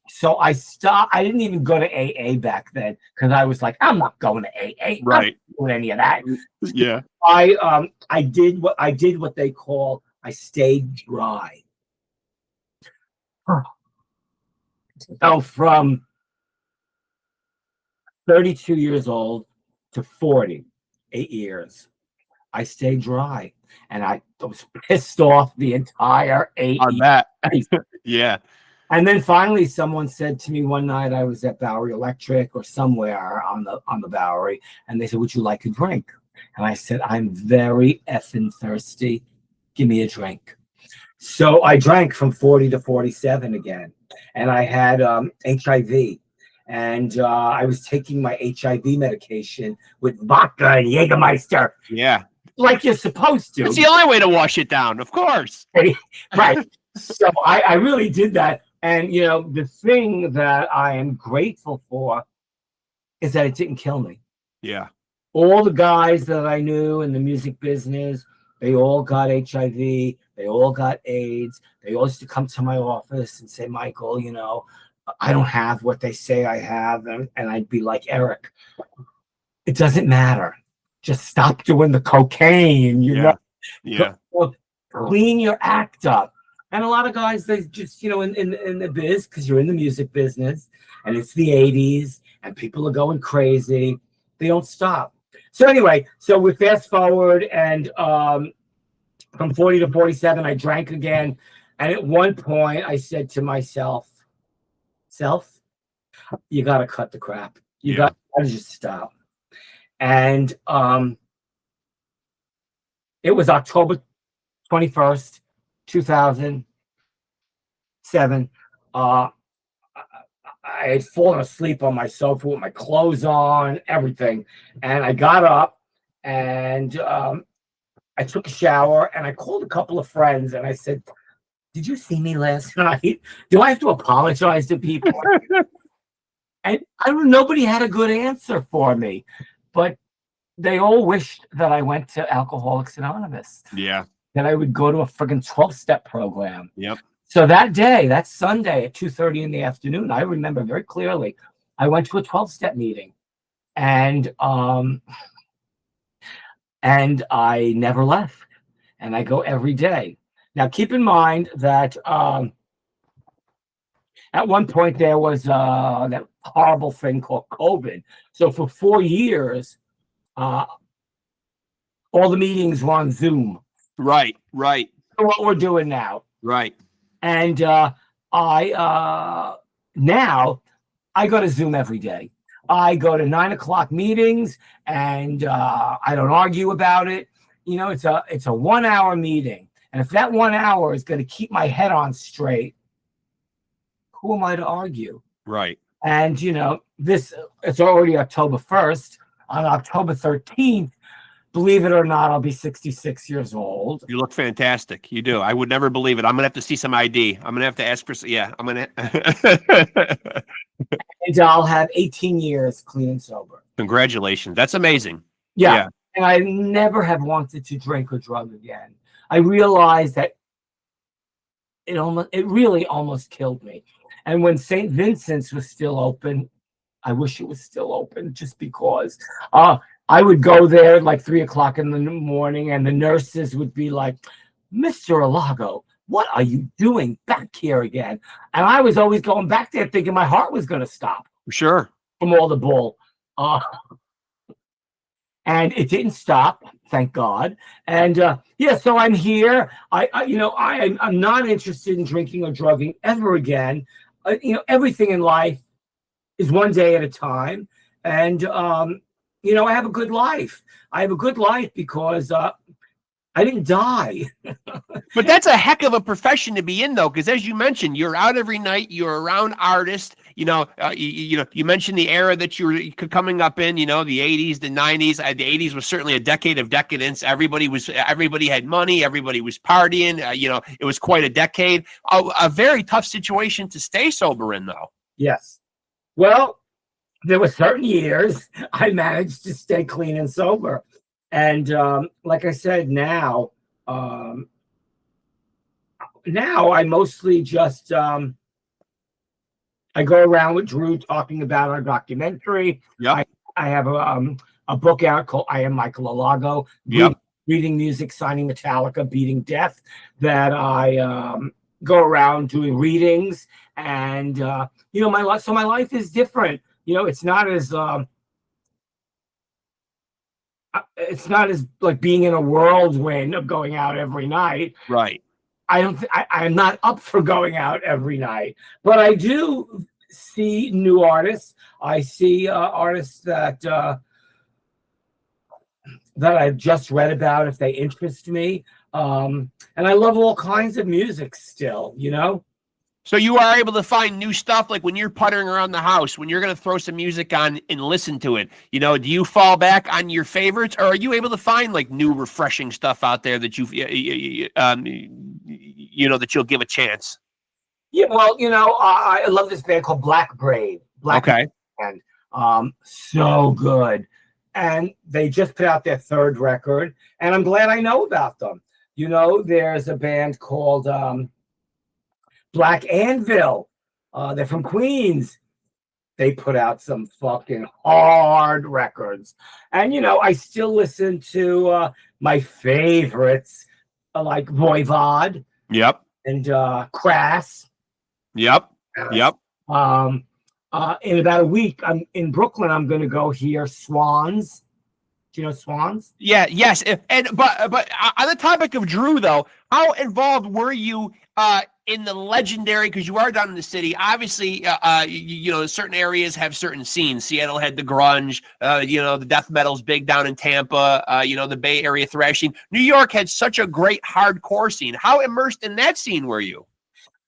So I stopped. I didn't even go to AA back then because I was like, I'm not going to AA. Right. I'm not doing any of that. Yeah. I did what they call, I stayed dry. So from 32 years old to 40, 8 years, I stayed dry. And I was pissed off the entire 8 On years. that. Yeah. And then finally someone said to me one night, I was at Bowery Electric or somewhere on the Bowery, and they said, would you like a drink? And I said, I'm very effing thirsty. Give me a drink. So I drank from 40 to 47 again. And I had HIV. And I was taking my HIV medication with vodka and Jägermeister. Yeah. Like you're supposed to. It's the only way to wash it down, of course. Right. So I really did that. And, the thing that I am grateful for is that it didn't kill me. Yeah. All the guys that I knew in the music business, they all got HIV. They all got AIDS. They all used to come to my office and say, Michael, I don't have what they say I have. And I'd be like, Eric, it doesn't matter. Just stop doing the cocaine. Yeah. Clean your act up. And a lot of guys, they just, in the biz, because you're in the music business and it's the 80s and people are going crazy. They don't stop. So anyway, so we fast forward and from 40 to 47, I drank again. And at one point I said to myself, you got to cut the crap. You got to just stop. And it was October 21st, 2007. I had fallen asleep on my sofa with my clothes on, everything. And I got up and I took a shower and I called a couple of friends and I said, did you see me last night? Do I have to apologize to people? And nobody had a good answer for me, but they all wished that I went to Alcoholics Anonymous. Yeah. That I would go to a friggin' 12-step program. Yep. So that day, that Sunday at 2:30 in the afternoon, I remember very clearly, I went to a 12-step meeting, and I never left, and I go every day. Now, keep in mind that At one point, there was that horrible thing called COVID. So for 4 years, all the meetings were on Zoom. Right. What we're doing now. Right. And now I go to Zoom every day. I go to 9 o'clock meetings, and I don't argue about it. You know, it's a 1 hour meeting. And if that 1 hour is going to keep my head on straight, who am I to argue? Right. And, you know, it's already October 1st. On October 13th, believe it or not, I'll be 66 years old. You look fantastic. You do. I would never believe it. I'm going to have to see some ID. I'm going to have to ask for, yeah, I'm going to. And I'll have 18 years clean and sober. Congratulations. That's amazing. Yeah. And I never have wanted to drink or drug again. I realized that it really almost killed me. And when St. Vincent's was still open, I wish it was still open, just because I would go there at like 3 o'clock in the morning, and the nurses would be like, "Mr. Alago, what are you doing back here again?" And I was always going back there thinking my heart was going to stop. Sure. From all the bull. And it didn't stop, thank God. And yeah, so I'm here. I'm not interested in drinking or drugging ever again. You know, everything in life is one day at a time. And, you know, I have a good life. I have a good life because I didn't die. But that's a heck of a profession to be in, though, because as you mentioned, you're out every night. You're around artists. You know, you mentioned the era that you were coming up in. You know, the '80s, the '90s. The '80s was certainly a decade of decadence. Everybody had money. Everybody was partying. You know, it was quite a decade. A very tough situation to stay sober in, though. Yes. Well, there were certain years I managed to stay clean and sober. And like I said, now I mostly just I go around with Drew talking about our documentary. Yeah, I have a book out called "I Am Michael Alago." Reading music, signing Metallica, beating death. That I go around doing readings, and you know, my life is different. You know, it's not as like being in a whirlwind of going out every night. Right. I'm not up for going out every night, but I do see new artists. I see artists that I've just read about if they interest me. And I love all kinds of music still, you know? So you are able to find new stuff, like when you're puttering around the house, when you're going to throw some music on and listen to it, you know, do you fall back on your favorites, or are you able to find like new refreshing stuff out there that that you'll give a chance? Yeah, well, you know, I love this band called Black Brave. And so good. And they just put out their third record, and I'm glad I know about them. You know, there's a band called Black Anvil. They're from Queens. They put out some fucking hard records. And, you know, I still listen to my favorites like Voivod. Yep. And Crass. Yep. Yep. In about a week, I'm in Brooklyn. I'm going to go hear Swans. Do you know Swans? Yeah. Yes. But on the topic of Drew, though, how involved were you in the legendary? Because you are down in the city. Obviously, you know, certain areas have certain scenes. Seattle had the grunge. You know, the death metal's big down in Tampa. You know, the Bay Area thrashing. New York had such a great hardcore scene. How immersed in that scene were you?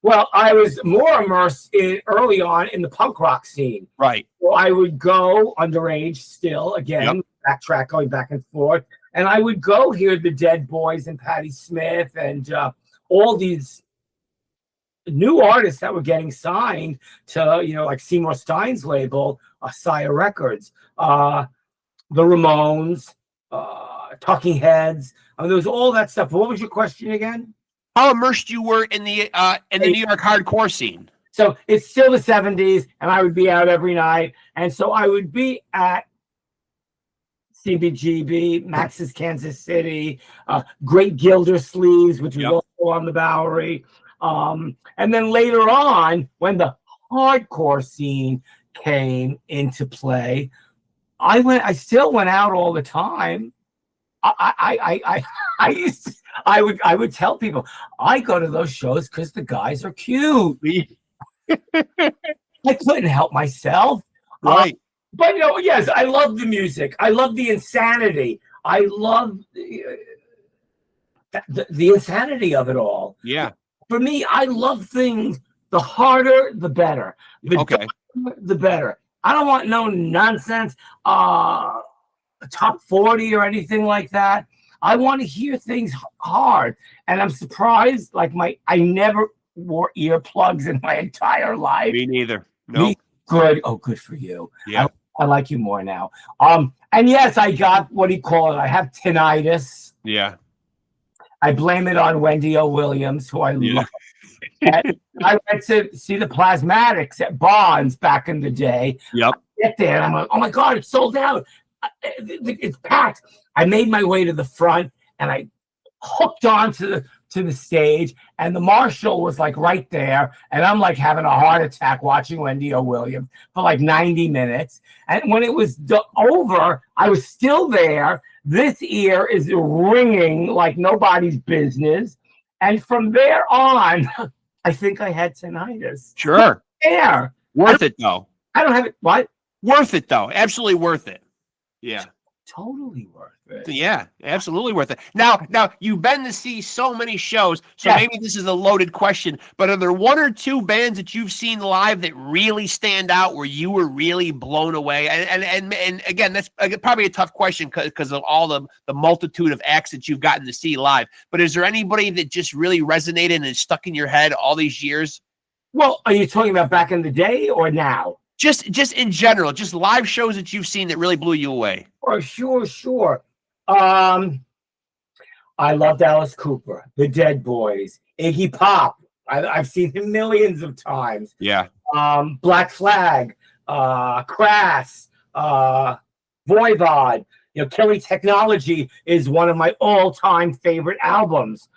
Well, I was more immersed early on in the punk rock scene. Right. So I would go underage still, again, backtrack, going back and forth. And I would go hear the Dead Boys and Patti Smith and all these new artists that were getting signed to, you know, like Seymour Stein's label, Sire Records, the Ramones, Talking Heads. I mean, there was all that stuff. What was your question again? How immersed you were in the New York hardcore scene? So it's still the 70s, and I would be out every night. And so I would be at CBGB, Max's Kansas City, Great Gildersleeves, which was also on the Bowery. And then later on, when the hardcore scene came into play, I still went out all the time. I would tell people I go to those shows because the guys are cute. I couldn't help myself. Right. But yes, I love the music. I love the insanity. I love the insanity of it all. Yeah. For me, I love things. The harder, the better. Okay. The better. I don't want no nonsense. Top 40 or anything like that. I want to hear things hard. And I'm surprised, like I never wore earplugs in my entire life. Me neither. No. Good. Oh, good for you. Yeah. I like you more now. And yes, I got, what do you call it? I have tinnitus. Yeah. I blame it on Wendy O. Williams, who I love. And I went to see the Plasmatics at Bonds back in the day. Yep. I get there and I'm like, oh my God, it's sold out. It's packed. I made my way to the front and I hooked onto the stage, and the marshal was like right there, and I'm like having a heart attack watching Wendy O. Williams for like 90 minutes. And when it was over, I was still there. This ear is ringing like nobody's business. And from there on, I think I had tinnitus. Sure. Yeah. Worth it though. I don't have it. What? Worth it though. Absolutely worth it. Yeah. Totally worth it. Yeah, absolutely worth it. Now you've been to see so many shows, so maybe this is a loaded question, but are there one or two bands that you've seen live that really stand out where you were really blown away? And again, that's probably a tough question because of all the multitude of acts that you've gotten to see live. But is there anybody that just really resonated and is stuck in your head all these years? Well, are you talking about back in the day or now? Just in general, just live shows that you've seen that really blew you away. Oh, sure. I loved Alice Cooper, the Dead Boys, Iggy Pop. I've seen him millions of times. Yeah. Black Flag, Crass, Voivod. Killing Technology is one of my all-time favorite albums.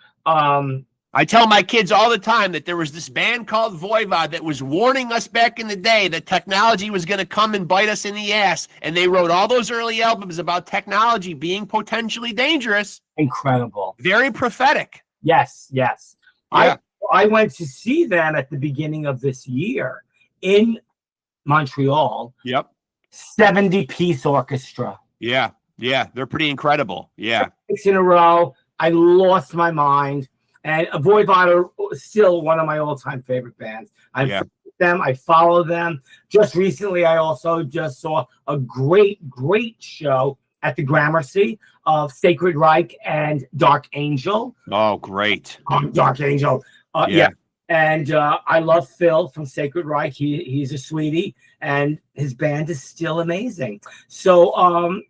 I tell my kids all the time that there was this band called Voivod that was warning us back in the day that technology was going to come and bite us in the ass. And they wrote all those early albums about technology being potentially dangerous. Incredible. Very prophetic. Yes. Yeah. I went to see them at the beginning of this year in Montreal. Yep. 70-piece orchestra. Yeah. They're pretty incredible. Yeah. 6 in a row. I lost my mind. And Voivod are still one of my all-time favorite bands. I follow them. Just recently, I also just saw a great show at the Gramercy of Sacred Reich and Dark Angel. Oh, great. Dark Angel. Yeah. And I love Phil from Sacred Reich. He's a sweetie, and his band is still amazing. So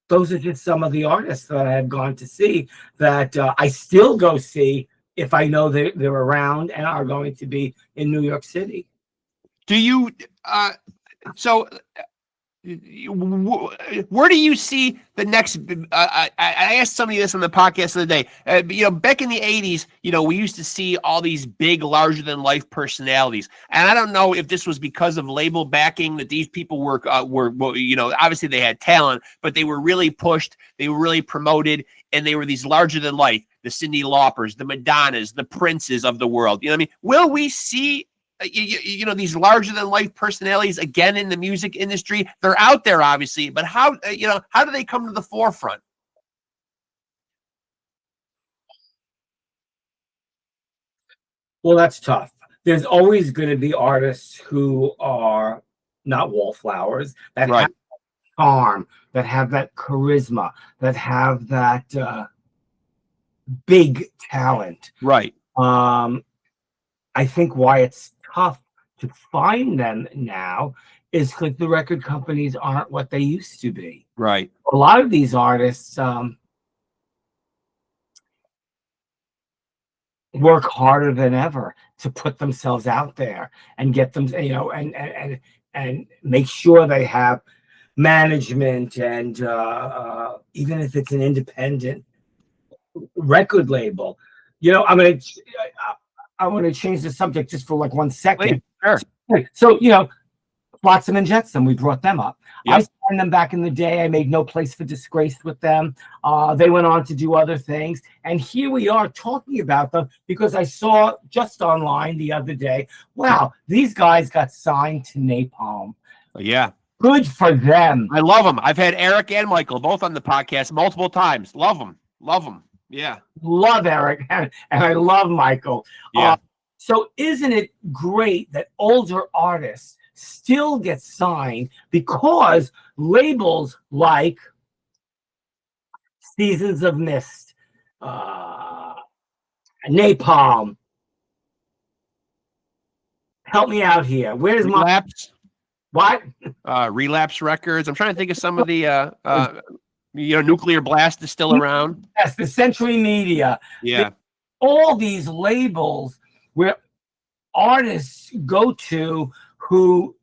those are just some of the artists that I have gone to see that I still go see if I know they're around and are going to be in New York City. Do you, where do you see the next, I asked somebody this on the podcast the other day, back in the 80s, we used to see all these big, larger than life personalities. And I don't know if this was because of label backing that these people were, obviously they had talent, but they were really pushed, they were really promoted, and they were these larger than life, the Cyndi Laupers, the Madonnas, the Princes of the world. You know what I mean? Will we see these larger than life personalities again in the music industry? They're out there, obviously, but how do they come to the forefront? Well, that's tough. There's always going to be artists who are not wallflowers, that have charm, that have that charisma, that have that big talent. Right. I think why it's tough to find them now is because the record companies aren't what they used to be. Right. A lot of these artists work harder than ever to put themselves out there and get them, and make sure they have management and even if it's an independent record label, I want to change the subject just for like 1 second. Sure. So, Flotsam and Jetsam, we brought them up. Yep. I signed them back in the day. I made No Place for Disgrace with them. They went on to do other things. And here we are talking about them because I saw just online the other day, wow, these guys got signed to Napalm. Yeah. Good for them. I love them. I've had Eric and Michael both on the podcast multiple times. Love them. Love them. Yeah. Love Eric and I love Michael. Yeah. So isn't it great that older artists still get signed because labels like Seasons of Mist, Napalm, help me out here. Where's Relapse? What? Relapse Records. I'm trying to think of some of the Nuclear Blast is still around. Yes, the Century Media. Yeah. All these labels where artists go to who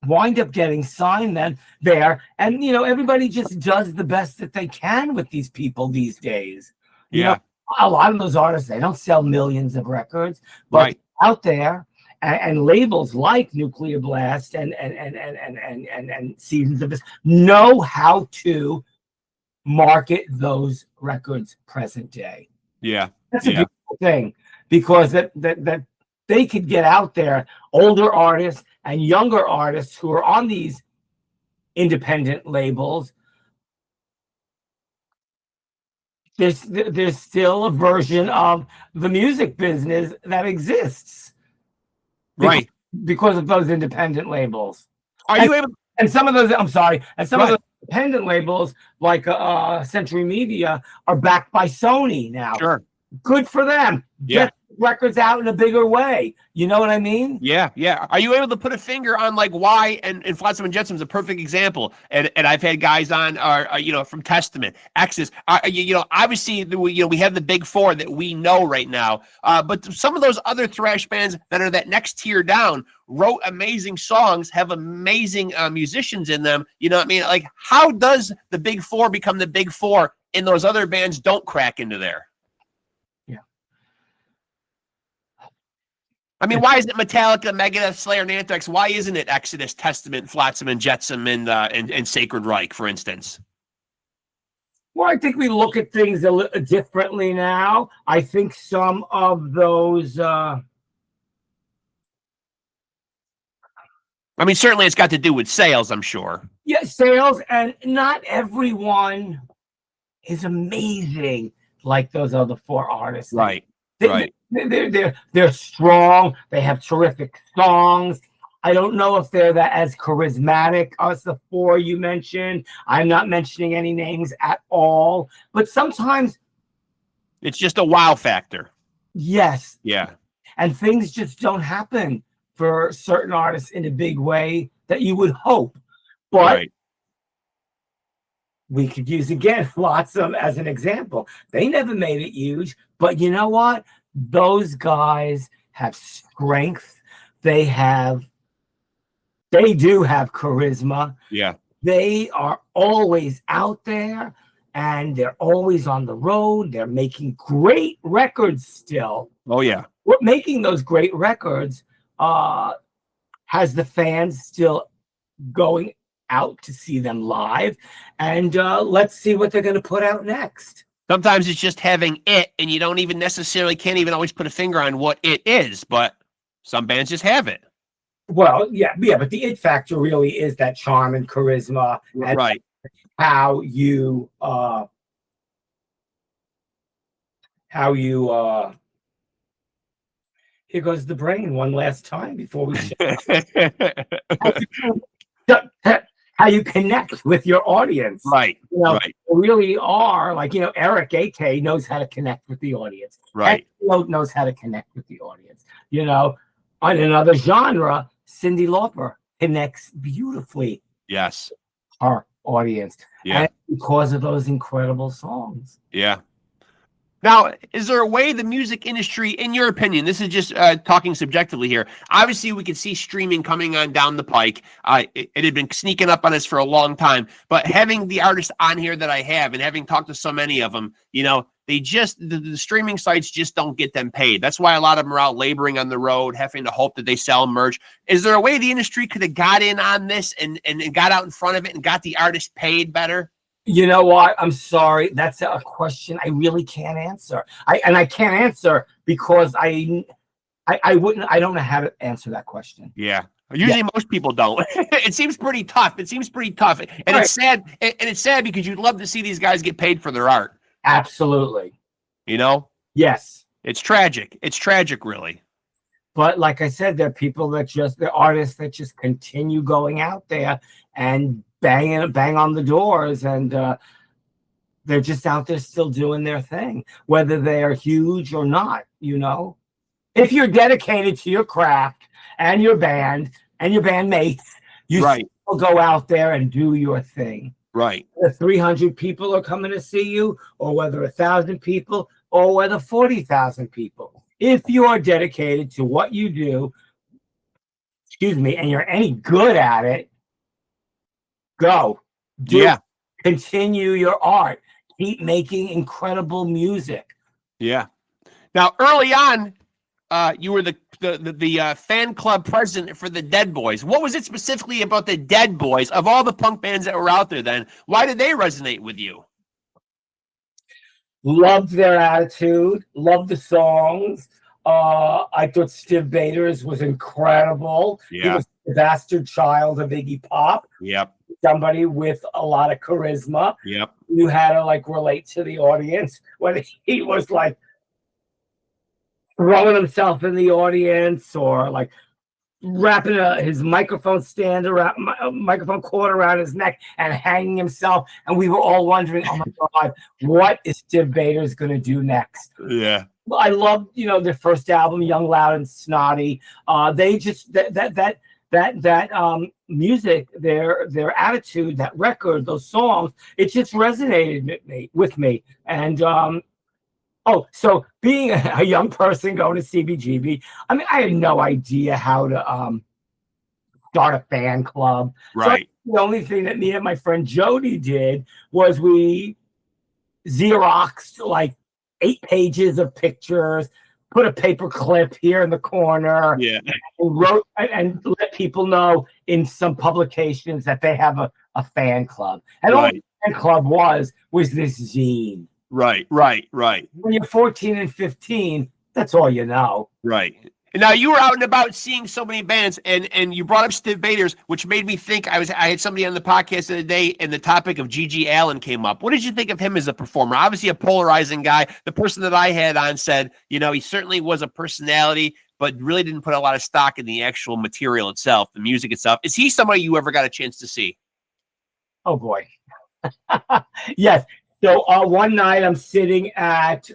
wind up getting signed then there, and everybody just does the best that they can with these people these days. A lot of those artists, they don't sell millions of records, but out there, and labels like Nuclear Blast and Seasons of this know how to market those records present day. Yeah. That's a beautiful thing, because that they could get out there, older artists and younger artists who are on these independent labels. There's still a version of the music business that exists, right? Because of those independent labels. Are you able? And some of those, I'm sorry, and some of those independent labels, like Century Media, are backed by Sony now. Sure. Good for them. Yeah. Get records out in a bigger way. You know what I mean? Yeah, yeah. Are you able to put a finger on like why? And Flotsam and Jetsam is a perfect example. And I've had guys on, from Testament, Exodus. Obviously, we have the big four that we know right now. But some of those other thrash bands that are that next tier down wrote amazing songs, have amazing musicians in them. You know what I mean? Like, how does the big four become the big four and those other bands don't crack into there? I mean, why is it Metallica, Megadeth, Slayer, and Anthrax? Why isn't it Exodus, Testament, Flotsam and Jetsam, and Sacred Reich, for instance? Well, I think we look at things a little differently now. I think some of those. I mean, certainly it's got to do with sales, I'm sure. Yeah, sales, and not everyone is amazing like those other four artists. Right. They're strong. They have terrific songs. I don't know if they're as charismatic as the four you mentioned. I'm not mentioning any names at all. But sometimes it's just a wow factor. Yes. Yeah. And things just don't happen for certain artists in a big way that you would hope. But we could use, again, Flotsam as an example. They never made it huge. But you know what? Those guys have strength. They do have charisma. Yeah. They are always out there, and they're always on the road. They're making great records still. Oh, yeah. What making those great records has the fans still going out to see them live. And let's see what they're going to put out next. Sometimes it's just having it, and you can't even always put a finger on what it is, but some bands just have it. Well, yeah, but the it factor really is that charm and charisma, and how you here goes the brain one last time before we how you connect with your audience. Right. Really are like, Eric AK knows how to connect with the audience. Right. Knows how to connect with the audience. On another genre, Cyndi Lauper connects beautifully. Yes. Our audience. Yeah. And because of those incredible songs. Yeah. Now, is there a way the music industry, in your opinion, this is just talking subjectively here, obviously we can see streaming coming on down the pike. It had been sneaking up on us for a long time, but having the artists on here that I have and having talked to so many of them, the streaming sites just don't get them paid. That's why a lot of them are out laboring on the road, having to hope that they sell merch. Is there a way the industry could have got in on this and got out in front of it and got the artist paid better? You know what? I'm sorry. That's a question I really can't answer. I can't answer because I don't know how to answer that question. Yeah. Usually most people don't. It seems pretty tough. And it's sad. And it's sad because you'd love to see these guys get paid for their art. Absolutely. You know? Yes. It's tragic. It's tragic, really. But like I said, there are people they're artists that just continue going out there and bang on the doors, and they're just out there still doing their thing, whether they're huge or not, you know. If you're dedicated to your craft and your band and your bandmates, you still go out there and do your thing. Right. Whether 300 people are coming to see you, or whether 1,000 people, or whether 40,000 people. If you are dedicated to what you do, and you're any good at it, go. Continue your art. Keep making incredible music. Yeah. Now, early on, you were the fan club president for the Dead Boys. What was it specifically about the Dead Boys, of all the punk bands that were out there then? Why did they resonate with you? Loved their attitude. Loved the songs. I thought Steve Baders was incredible. Yeah. He was the bastard child of Iggy Pop. Yep. Somebody with a lot of charisma. Yep. You had to like relate to the audience when he was like throwing himself in the audience, or like wrapping his microphone stand around, microphone cord around his neck and hanging himself. And we were all wondering, oh my God, what is Steve Baders going to do next? Yeah. Well, I loved, their first album, Young, Loud, and Snotty. They just that music, their attitude, that record, those songs, it just resonated with me. And so being a young person going to CBGB, I mean, I had no idea how to start a fan club. Right. So the only thing that me and my friend Jody did was we Xeroxed like 8 pages of pictures, put a paper clip here in the corner, yeah, and wrote and let people know in some publications that they have a fan club. And all the fan club was this zine. Right. When you're 14 and 15, that's all you know. Right. And now you were out and about seeing so many bands, and you brought up Steve Baders, which made me think I had somebody on the podcast the other day, and the topic of G.G. Allin came up. What did you think of him as a performer? Obviously a polarizing guy. The person that I had on said, he certainly was a personality, but really didn't put a lot of stock in the actual material itself, the music itself. Is he somebody you ever got a chance to see? Oh boy. Yes. So one night I'm sitting at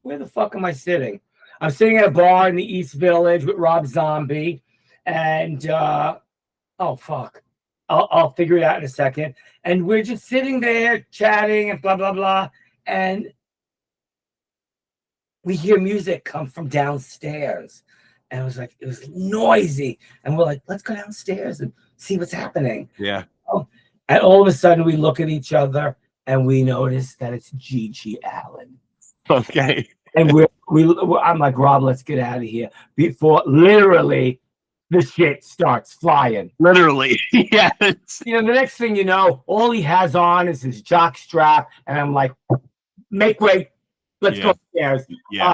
where the fuck am I sitting? I'm sitting at a bar in the East Village with Rob Zombie, and oh fuck, I'll figure it out in a second. And we're just sitting there chatting and blah blah blah, and we hear music come from downstairs, and it was noisy, and we're like, let's go downstairs and see what's happening. Yeah. And all of a sudden we look at each other and we notice that it's G.G. Allin. Okay. And I'm like, Rob, let's get out of here before literally the shit starts flying. Literally. Yes. The next thing you know, all he has on is his jock strap. And I'm like, make way. Let's go upstairs. Yeah.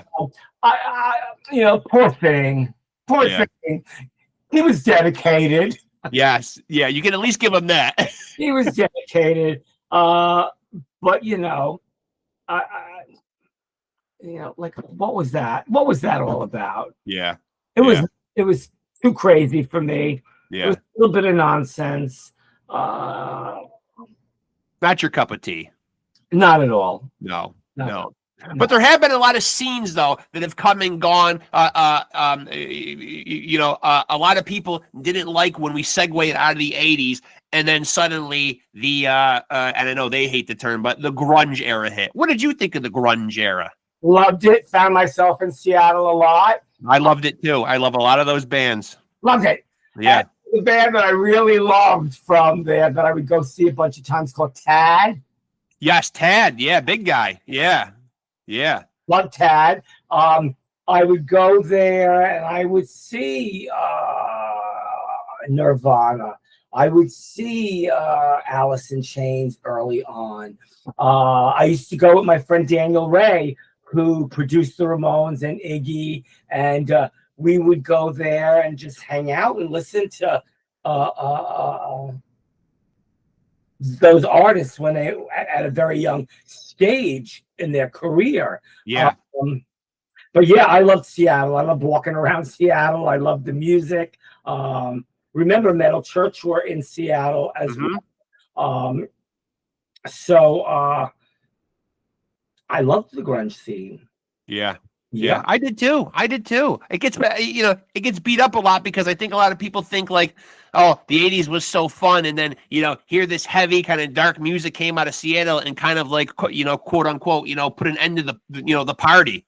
Poor thing. Poor thing. He was dedicated. Yes. Yeah. You can at least give him that. He was dedicated. But like, what was that? What was that all about? Yeah. It was too crazy for me. Yeah. It was a little bit of nonsense. Not your cup of tea. Not at all. No. But there have been a lot of scenes, though, that have come and gone. A lot of people didn't like when we segued out of the 80s, and then suddenly and I know they hate the term, but the grunge era hit. What did you think of the grunge era? Loved it. Found myself in Seattle a lot. I loved it, too. I love a lot of those bands. Loved it. Yeah. And the band that I really loved from there that I would go see a bunch of times called Tad. Yes, Tad. Yeah, big guy. Yeah. Love Tad. I would go there and I would see Nirvana. I would see Alice in Chains early on. I used to go with my friend Daniel Ray, who produced the Ramones and Iggy, and we would go there and just hang out and listen to those artists when they at a very young stage in their career. Yeah. But yeah, I loved Seattle. I loved walking around Seattle. I loved the music. Remember, Metal Church were in Seattle as well. So I loved the grunge scene. Yeah, I did too. It gets, it gets beat up a lot because I think a lot of people think like, oh, the 80s was so fun, and then here this heavy kind of dark music came out of Seattle and kind of like quote unquote put an end to the the party.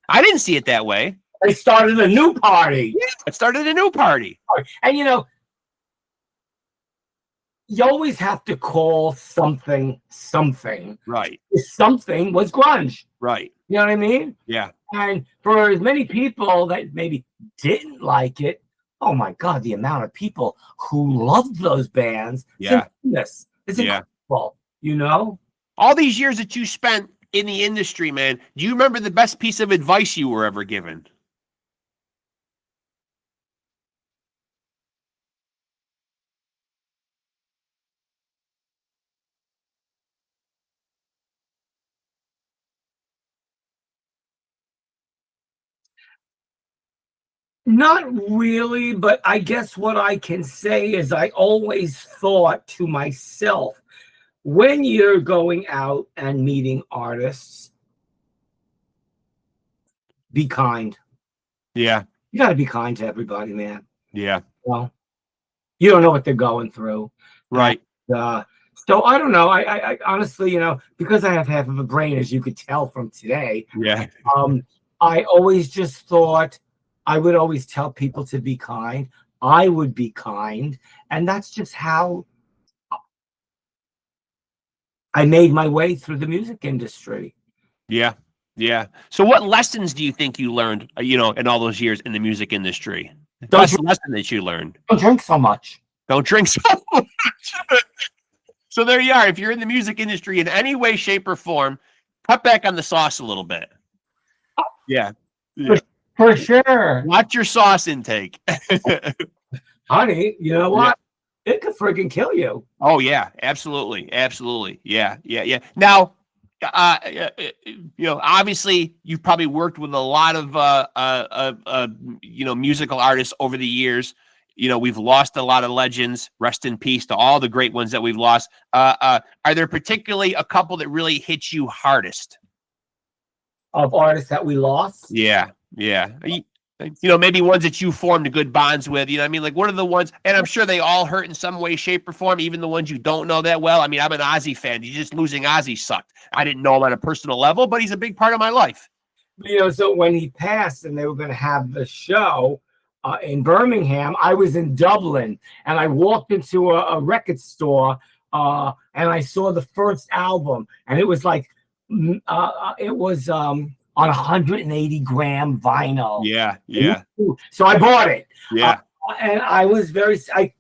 I didn't see it that way. They started a new party. Yeah, it started a new party. And you always have to call something something. Right. Something was grunge. Right. You know what I mean? Yeah. And for as many people that maybe didn't like it, oh my God, the amount of people who loved those bands. Yeah. It's incredible, All these years that you spent in the industry, man, do you remember the best piece of advice you were ever given? Not really, but I guess what I can say is I always thought to myself, when you're going out and meeting artists, be kind. Yeah. You got to be kind to everybody, man. Yeah. Well, you don't know what they're going through. Right. So I don't know. I honestly, because I have half of a brain, as you could tell from today. Yeah. I always just thought I would always tell people to be kind. I would be kind. And that's just how I made my way through the music industry. Yeah. Yeah. So what lessons do you think you learned, in all those years in the music industry? Best lesson that you learned? Don't drink so much. Don't drink so much. So there you are. If you're in the music industry in any way, shape, or form, cut back on the sauce a little bit. Yeah. For sure. Watch your sauce intake. Honey, you know what? Yeah. It could friggin' kill you. Oh, yeah. Absolutely. Yeah. Now, obviously, you've probably worked with a lot of, musical artists over the years. We've lost a lot of legends. Rest in peace to all the great ones that we've lost. Are there particularly a couple that really hit you hardest? Of artists that we lost? Yeah. Maybe ones that you formed good bonds with. Like what are the ones? And I'm sure they all hurt in some way, shape, or form. Even the ones you don't know that well. I'm an Ozzy fan. Just losing Ozzy sucked. I didn't know him on a personal level, but he's a big part of my life. So when he passed, and they were going to have the show in Birmingham, I was in Dublin, and I walked into a record store, and I saw the first album, and it was like on 180 gram vinyl. Yeah. So I bought it. Yeah. And I was I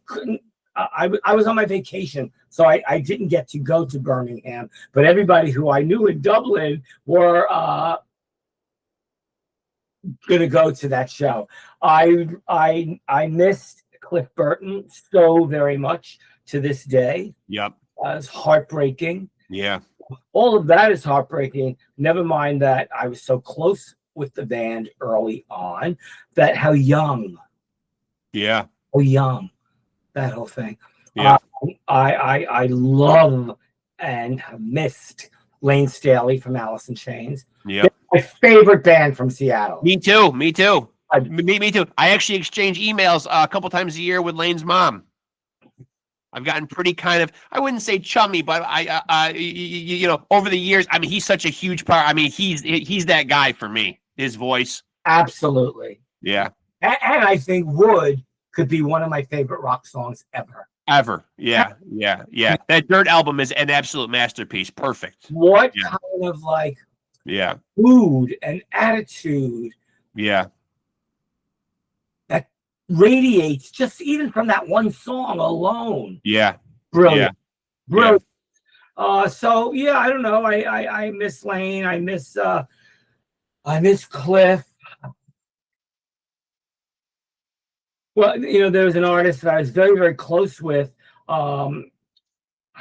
was on my vacation, so I didn't get to go to Birmingham, but everybody who I knew in Dublin were going to go to that show. I missed Cliff Burton so very much to this day. Yep. It's heartbreaking. Yeah. All of that is heartbreaking. Never mind that I was so close with the band early on, that how young. Yeah. How young. That whole thing. Yeah. I love and have missed Lane Staley from Alice in Chains. Yeah. My favorite band from Seattle. Me too. Me too. I actually exchange emails a couple times a year with Lane's mom. I've gotten pretty kind of, I wouldn't say chummy, but over the years, he's such a huge part. He's that guy for me. His voice. Absolutely. Yeah. And I think Wood could be one of my favorite rock songs ever. ever. Yeah. That Dirt album is an absolute masterpiece. Perfect. What kind of like mood and attitude that radiates just even from that one song alone. Brilliant. So yeah, I don't know. I miss Lane. I miss Cliff. Well, there was an artist that I was very, very close with. Her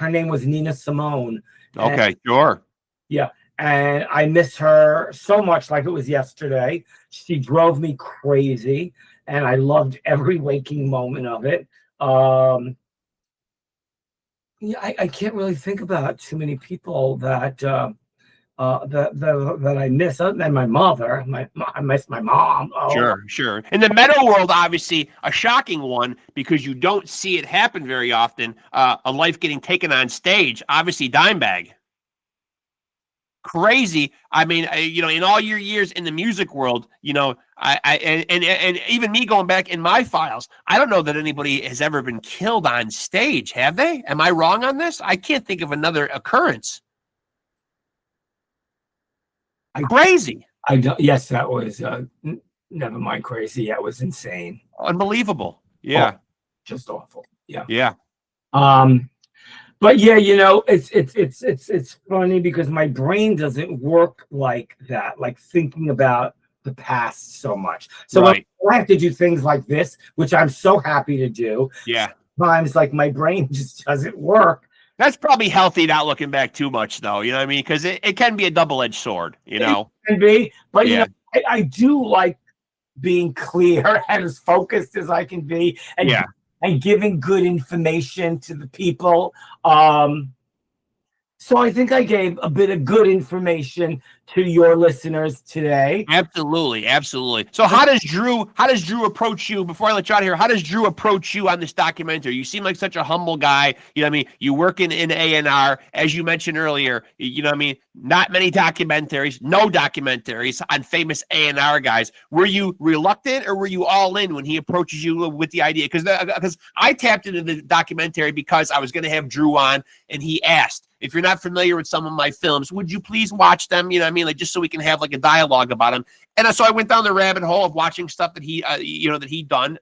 name was Nina Simone. Okay, sure. Yeah, and I miss her so much, like it was yesterday. She drove me crazy, and I loved every waking moment of it. I can't really think about too many people that I miss, other than my mother. I miss my mom. Sure. In the metal world, obviously a shocking one because you don't see it happen very often. A life getting taken on stage. Obviously, Dimebag. Crazy. I mean, in all your years in the music world, and even me going back in my files, I don't know that anybody has ever been killed on stage. Have they? Am I wrong on this? I can't think of another occurrence. Crazy. I don't. Yes, that was. Never mind. Crazy. That was insane. Unbelievable. Yeah. Just awful. Yeah. Yeah. But yeah, it's funny because my brain doesn't work like that, like thinking about the past so much. So when I have to do things like this, which I'm so happy to do. Yeah. Sometimes like my brain just doesn't work. That's probably healthy, not looking back too much, though. You know what I mean? Because it can be a double-edged sword, It can be. But, I do like being clear and as focused as I can be and giving good information to the people. So I think I gave a bit of good information to your listeners today. Absolutely. So how does Drew approach you? Before I let you out of here, how does Drew approach you on this documentary? You seem like such a humble guy. You know what I mean? You work in A&R, as you mentioned earlier. You know what I mean? Not many documentaries, no documentaries on famous A&R guys. Were you reluctant or were you all in when he approaches you with the idea? Because I tapped into the documentary because I was going to have Drew on, and he asked, if you're not familiar with some of my films, would you please watch them? You know what I mean? Like, just so we can have like a dialogue about them. And so I went down the rabbit hole of watching stuff that he, that he'd done,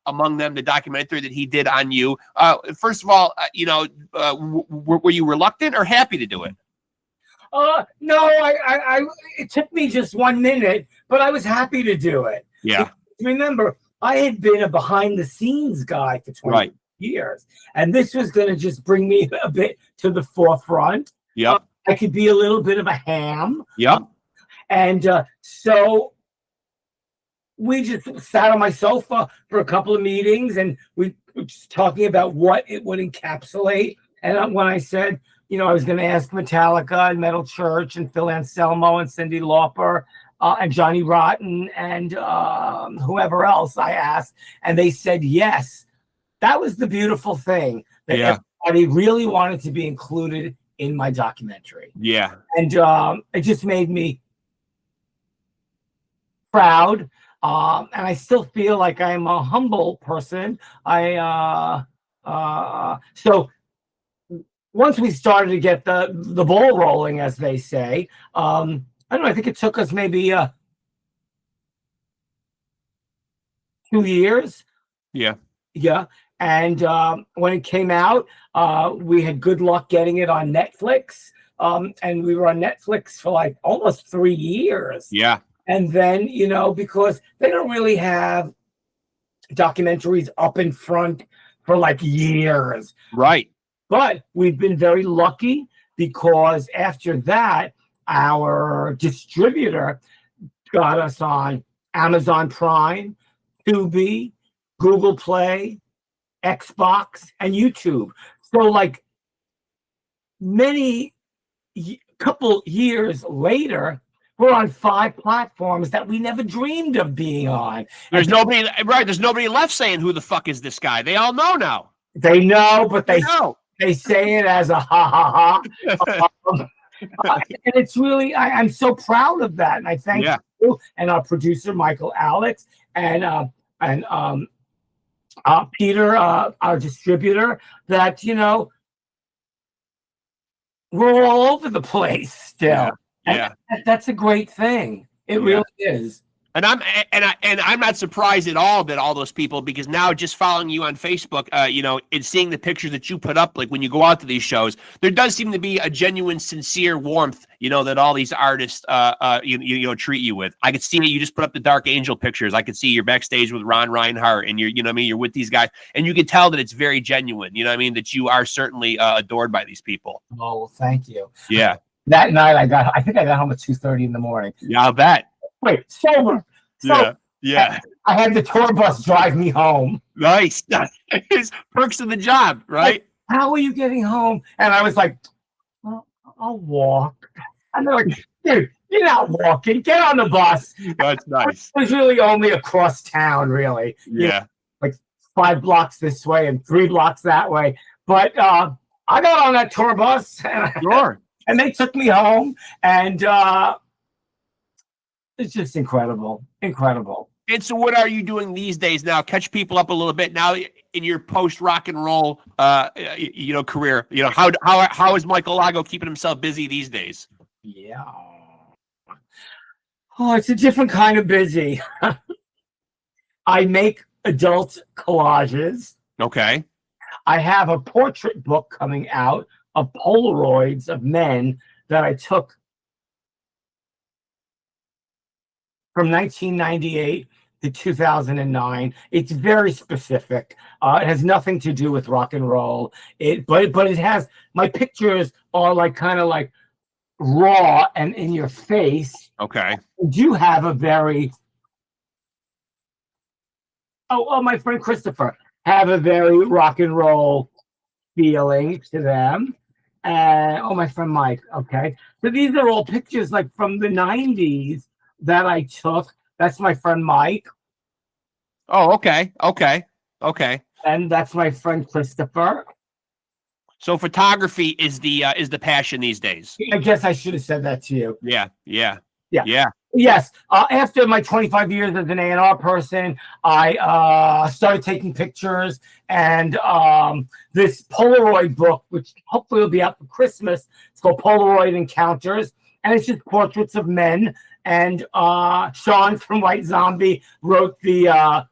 among them, the documentary that he did on you. First of all, were you reluctant or happy to do it? No, it took me just 1 minute, but I was happy to do it. Yeah. Remember, I had been a behind the scenes guy for 20 years, and this was going to just bring me a bit to the forefront. I could be a little bit of a ham. And so we just sat on my sofa for a couple of meetings, and we were just talking about what it would encapsulate. And when I said, I was going to ask Metallica and Metal Church and Phil Anselmo and Cyndi Lauper and Johnny Rotten and whoever else I asked, and they said yes. That was the beautiful thing, that everybody really wanted to be included in my documentary. Yeah. And it just made me proud. And I still feel like I'm a humble person. So once we started to get the ball rolling, as they say, I don't know, I think it took us maybe 2 years. Yeah. And when it came out, we had good luck getting it on Netflix. And we were on Netflix for like almost 3 years. Yeah. And then, because they don't really have documentaries up in front for like years. Right. But we've been very lucky because after that, our distributor got us on Amazon Prime, Tubi, Google Play, Xbox, and YouTube. So like couple years later, we're on 5 platforms that we never dreamed of being on. There's nobody left saying, who the fuck is this guy? They all know now. They know, but they say it as a ha ha ha. And it's really, I'm so proud of that. And I thank you and our producer, Michael Alex, and Peter, our distributor, that, you know, we're all over the place still. Yeah. And that's a great thing. It really is. And I'm not surprised at all that all those people, because now just following you on Facebook, you know, and seeing the pictures that you put up, like when you go out to these shows, there does seem to be a genuine, sincere warmth, you know, that all these artists, you know, treat you with. I could see it. You just put up the Dark Angel pictures. I could see you're backstage with Ron Reinhart, and you know what I mean, you're with these guys, and you can tell that it's very genuine. You know what I mean, that you are certainly adored by these people. Oh, well, thank you. Yeah. That night I think I got home at 2:30 in the morning. Yeah, I'll bet. Wait, sober. Yeah. I had the tour bus drive me home. Nice. It's perks of the job, right? Like, how are you getting home? And I was like, well, I'll walk. And they're like, dude, you're not walking. Get on the bus. That's nice. It was really only across town, really. Yeah. You know, like 5 blocks this way and 3 blocks that way. But I got on that tour bus. Sure. And they took me home. And it's just incredible. Incredible. And so what are you doing these days now? Catch people up a little bit now in your post rock and roll you know, career. You know, how is Michael Alago keeping himself busy these days? Yeah. Oh, it's a different kind of busy. I make adult collages. Okay. I have a portrait book coming out of Polaroids of men that I took from 1998 to 2009. It's very specific. It has nothing to do with rock and roll. But it has, my pictures are like kind of like raw and in your face. Okay. I do have a very, my friend Christopher, have a very rock and roll feeling to them. And my friend Mike. Okay. So these are all pictures like from the 90s that I took. That's my friend Mike. Oh, okay. And that's my friend Christopher. So photography is the passion these days. I guess I should have said that to you. Yeah. Yes. After my 25 years as an A&R person, I started taking pictures, and this Polaroid book, which hopefully will be out for Christmas, it's called Polaroid Encounters, and it's just portraits of men. And Sean from White Zombie wrote the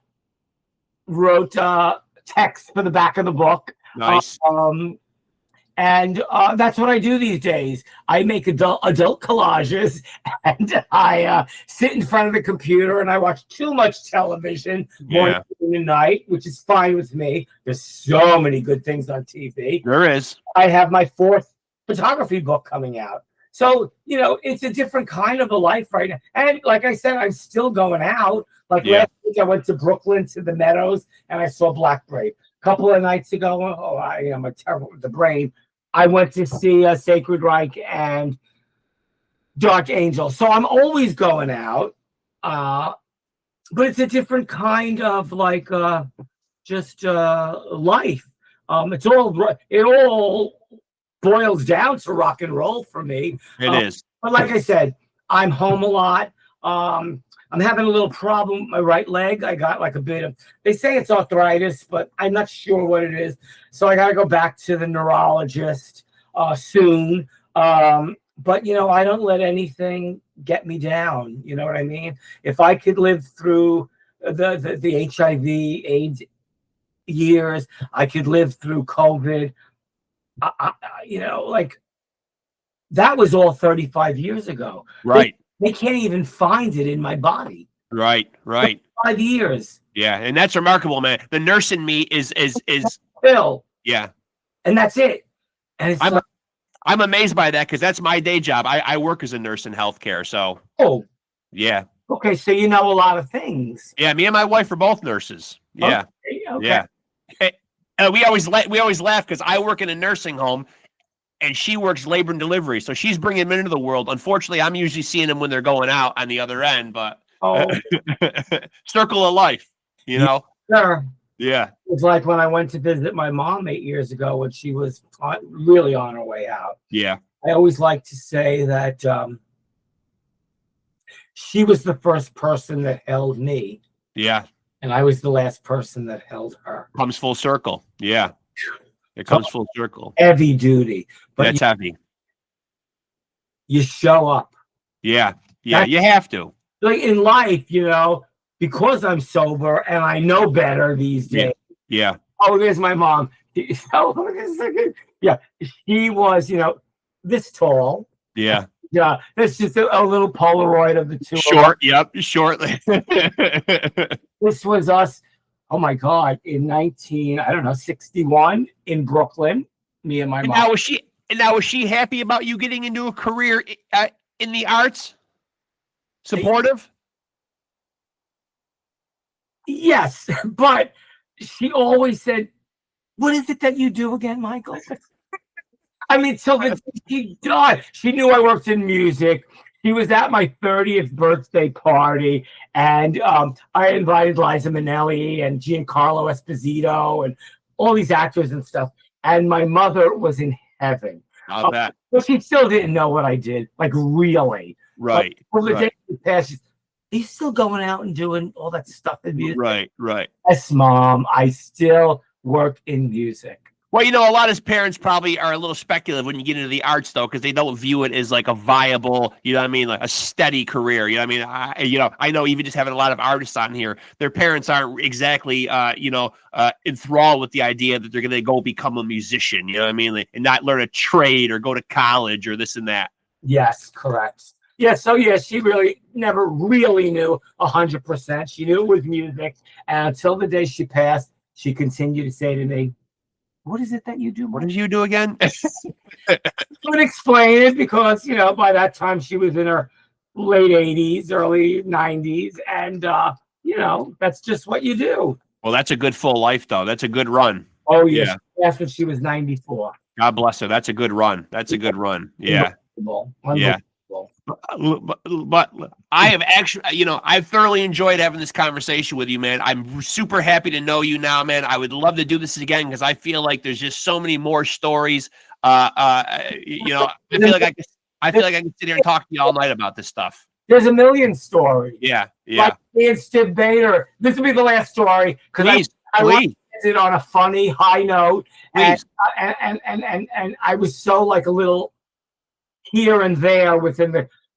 text for the back of the book. Nice. And that's what I do these days. I make adult collages, and I sit in front of the computer, and I watch too much television morning and night, which is fine with me. There's so many good things on TV. There is. I have my 4th photography book coming out. So, you know, it's a different kind of a life right now. And like I said, I'm still going out. Like last week, I went to Brooklyn to the Meadows, and I saw Black Brave. A couple of nights ago, I'm terrible with the brain. I went to see Sacred Reich and Dark Angel. So I'm always going out. But it's a different kind of like just life. It all boils down to rock and roll for me. It is. But like I said, I'm home a lot. I'm having a little problem with my right leg. I got like a bit of, they say it's arthritis, but I'm not sure what it is. So I got to go back to the neurologist soon. But, you know, I don't let anything get me down. You know what I mean? If I could live through the HIV, AIDS years, I could live through COVID. You know, like that was all 35 years ago. Right. They can't even find it in my body. Right. 5 years. Yeah, and that's remarkable, man. The nurse in me is Phil. Yeah. And that's it. And it's I'm amazed by that, because that's my day job. I work as a nurse in healthcare, so. Oh. Yeah. Okay, so you know a lot of things. Yeah, me and my wife are both nurses. Yeah. Okay. Yeah. We always laugh because I work in a nursing home, and she works labor and delivery, so she's bringing them into the world. Unfortunately, I'm usually seeing them when they're going out on the other end, but circle of life, you know. Sure. Yeah. It's like when I went to visit my mom 8 years ago when she was really on her way out. Yeah. I always like to say that she was the first person that held me. Yeah. and I was the last person that held her. Comes full circle. Yeah. It comes full circle. Heavy duty. But That's heavy. You show up. Yeah. Yeah. You have to. Like in life, you know, because I'm sober and I know better these days. Yeah. Oh, there's my mom. Yeah. She was, you know, this tall. Yeah. Yeah. That's just a little Polaroid of the two. Short. Yep. Shortly. This was us. Oh my God. In 61 in Brooklyn, me and my mom. Now was she happy about you getting into a career in the arts? Supportive? Yes, but she always said, "What is it that you do again, Michael?" I mean, so she died. She knew I worked in music. She was at my 30th birthday party, and I invited Liza Minnelli and Giancarlo Esposito and all these actors and stuff. And my mother was in heaven. How's that? But she still didn't know what I did, like really. Right. Well, the day passed, she's, are you still going out and doing all that stuff in music? Right. Yes, Mom. I still work in music. Well, you know, a lot of parents probably are a little speculative when you get into the arts, though, because they don't view it as like a viable, you know what I mean, like a steady career. You know what I mean? I know even just having a lot of artists on here, their parents aren't exactly, enthralled with the idea that they're going to go become a musician, you know what I mean? Like, and not learn a trade or go to college or this and that. Yes, correct. Yeah, so yeah, she really never really knew 100%. She knew it was music. And until the day she passed, she continued to say to me, what is it that you do? What did you do again? I would explain it because, you know, by that time she was in her late 80s, early 90s. And, you know, that's just what you do. Well, that's a good full life, though. That's a good run. Oh, yeah. That's when she was 94. God bless her. That's a good run. That's a good run. Yeah. Yeah. But I have actually, you know, I've thoroughly enjoyed having this conversation with you, man. I'm super happy to know you now, man. I would love to do this again because I feel like there's just so many more stories. You know, I feel like I can sit here and talk to you all night about this stuff. There's a million stories. Yeah. Like me and Steve Bader. This will be the last story because I like to end it on a funny high note. And I was so like a little here and there within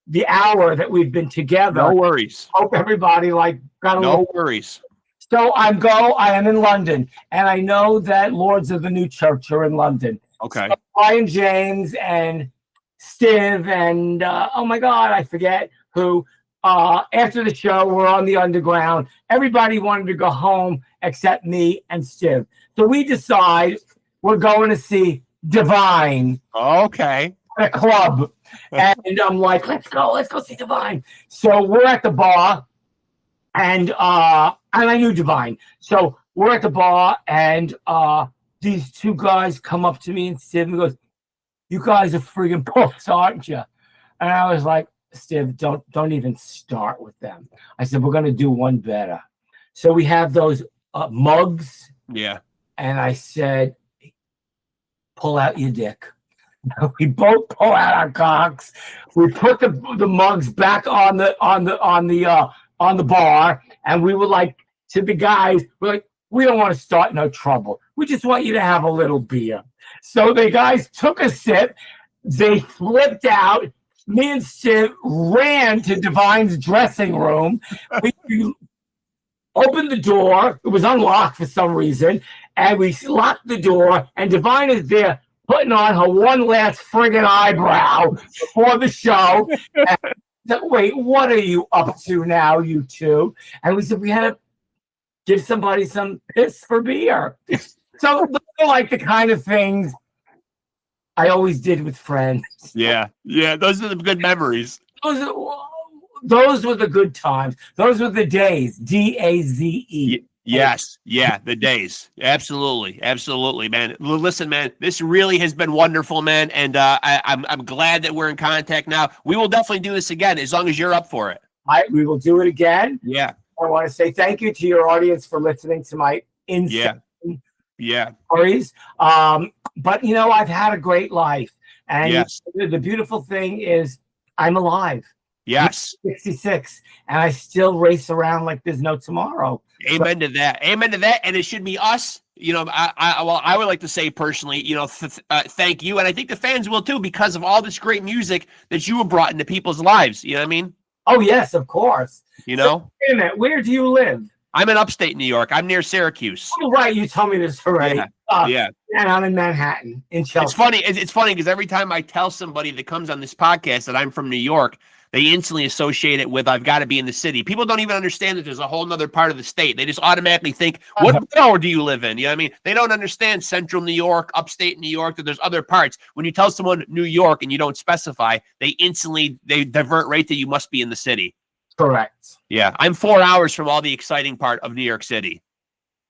the hour that we've been together. No worries. Hope everybody like got a no worries. So I am in London, and I know that Lords of the New Church are in London. Okay. So Brian James and Stiv and oh my God, I forget who. After the show, we're on the underground. Everybody wanted to go home except me and Stiv. So we decide we're going to see Divine. Okay. At a club. And I'm like, let's go see Divine. So we're at the bar, and I knew Divine. So we're at the bar, and these two guys come up to me and Steve and goes, you guys are friggin' punks, aren't you? And I was like, Steve, don't even start with them. I said, we're gonna do one better. So we have those mugs. Yeah. And I said, pull out your dick. We both pull out our cocks. We put the mugs back on the bar, and we were like to the guys, we're like, we don't want to start no trouble. We just want you to have a little beer. So the guys took a sip. They flipped out. Me and Steve ran to Divine's dressing room. We opened the door. It was unlocked for some reason, and we locked the door. And Divine is there, putting on her one last friggin' eyebrow before the show. And said, wait, what are you up to now, you two? And we said, we had to give somebody some piss for beer. So those are like the kind of things I always did with friends. Yeah. Those are the good memories. Those were the good times. Those were the days. DAZE. Yes. Yeah. The days. Absolutely. Absolutely, man. Listen, man, this really has been wonderful, man. And I'm glad that we're in contact now. We will definitely do this again as long as you're up for it. We will do it again. Yeah. I want to say thank you to your audience for listening to my insane stories. But you know, I've had a great life. And the beautiful thing is I'm alive. Yes. I'm 66, and I still race around like there's no tomorrow. Amen to that. Amen to that. And it should be us. You know, I would like to say personally, you know, thank you. And I think the fans will too, because of all this great music that you have brought into people's lives. You know what I mean? Oh, yes, of course. You know? So, wait a minute. Where do you live? I'm in upstate New York. I'm near Syracuse. Oh, right. You told me this already. Yeah. And I'm in Manhattan, in Chelsea. It's funny because every time I tell somebody that comes on this podcast that I'm from New York, they instantly associate it with I've got to be in the city. People don't even understand that there's a whole nother part of the state. They just automatically think, what borough do you live in? You know what I mean? They don't understand central New York, upstate New York, that there's other parts. When you tell someone New York and you don't specify, they divert right to you must be in the city. Correct. Yeah, I'm 4 hours from all the exciting part of New York City.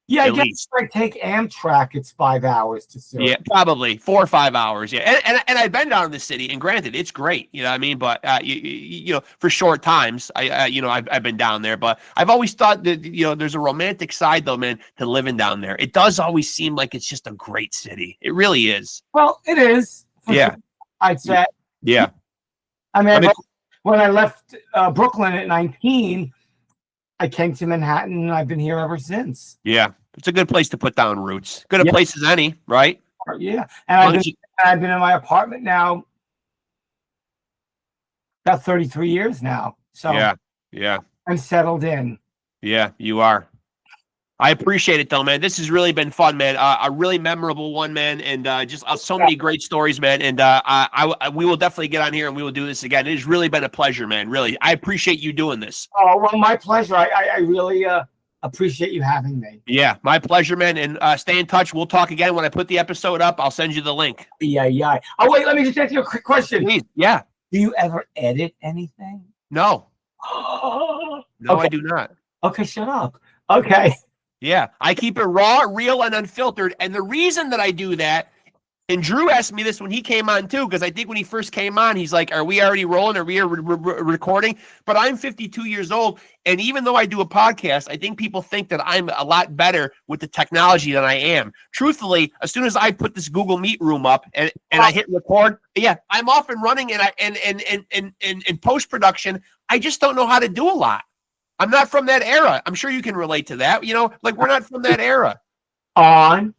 Yeah, I guess if I take Amtrak, it's 5 hours to Syracuse. Yeah, probably 4 or 5 hours. Yeah, and I've been down in the city, and granted, it's great. You know what I mean? But you know, for short times, I've been down there. But I've always thought that there's a romantic side though, man, to living down there. It does always seem like it's just a great city. It really is. Well, it is. Yeah, sure, I'd say. Yeah. I mean, when I left Brooklyn at 19. I came to Manhattan, and I've been here ever since. Yeah, it's a good place to put down roots. Good a place as any, right? Yeah, and I've been in my apartment now about 33 years now. So yeah, I'm settled in. Yeah, you are. I appreciate it though, man. This has really been fun, man. A really memorable one, man, and just so many great stories, man. And we will definitely get on here and we will do this again. It has really been a pleasure, man. Really, I appreciate you doing this. Oh well, my pleasure. I really appreciate you having me. Yeah, my pleasure, man. And stay in touch. We'll talk again when I put the episode up. I'll send you the link. Yeah. Oh wait, let me just ask you a quick question. Please. Yeah. Do you ever edit anything? No. No, okay. I do not. Okay, shut up. Okay. Yeah, I keep it raw, real, and unfiltered. And the reason that I do that, and Drew asked me this when he came on too, because I think when he first came on, he's like, are we already rolling? Are we recording? But I'm 52 years old. And even though I do a podcast, I think people think that I'm a lot better with the technology than I am. Truthfully, as soon as I put this Google Meet room up and I hit record, yeah, I'm off and running. And in post-production, I just don't know how to do a lot. I'm not from that era. I'm sure you can relate to that. Like we're not from that era. On,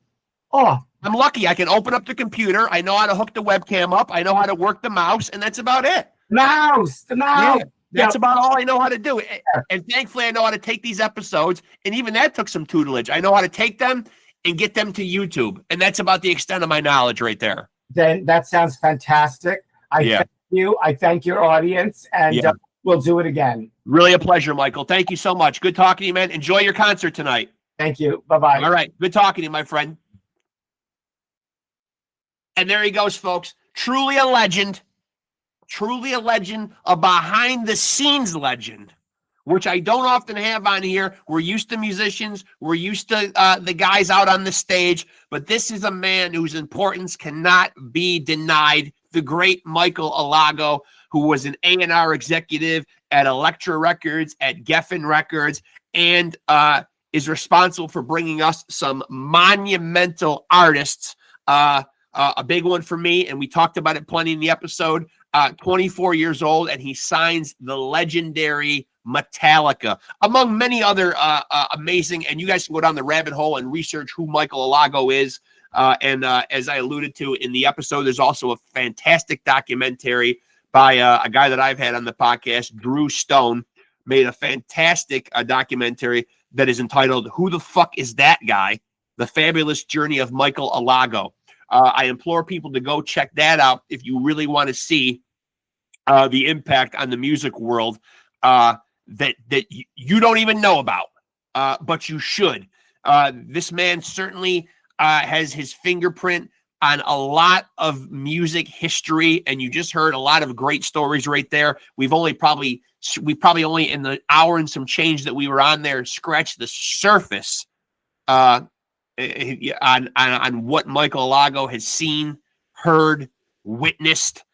off. I'm lucky. I can open up the computer. I know how to hook the webcam up. I know how to work the mouse, and that's about it. The mouse. Yeah, that's about all I know how to do. And thankfully, I know how to take these episodes, and even that took some tutelage. I know how to take them and get them to YouTube, and that's about the extent of my knowledge right there. Then that sounds fantastic. Thank you. I thank your audience, and we'll do it again. Really a pleasure, Michael. Thank you so much. Good talking to you, man. Enjoy your concert tonight. Thank you. Bye-bye. All right. Good talking to you, my friend. And there he goes, folks. Truly a legend. Truly a legend. A behind-the-scenes legend, which I don't often have on here. We're used to musicians. We're used to the guys out on the stage. But this is a man whose importance cannot be denied. The great Michael Alago, who was an A&R executive at ELEKTRA Records, at GEFFEN Records, and is responsible for bringing us some monumental artists. A big one for me, and we talked about it plenty in the episode, 24 years old, and he signs the legendary Metallica, among many other amazing, and you guys can go down the rabbit hole and research who Michael Alago is. And as I alluded to in the episode, there's also a fantastic documentary by a guy that I've had on the podcast, Drew Stone, made a fantastic documentary that is entitled "Who the Fuck Is That Guy? The Fabulous Journey of Michael Alago." I implore people to go check that out if you really want to see the impact on the music world that you don't even know about, but you should. This man certainly has his fingerprint on a lot of music history, and you just heard a lot of great stories right there. We probably only in the hour and some change that we were on there scratched the surface on what Michael Alago has seen, heard, witnessed.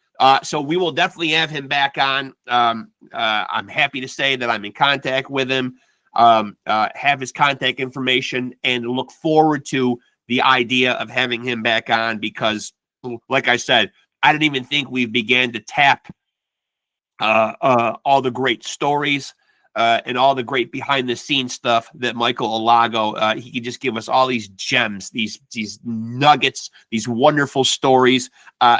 So we will definitely have him back on. I'm happy to say that I'm in contact with him, have his contact information, and look forward to the idea of having him back on because, like I said, I didn't even think we began to tap all the great stories and all the great behind the scenes stuff that Michael Alago, he can just give us all these gems, these nuggets, these wonderful stories.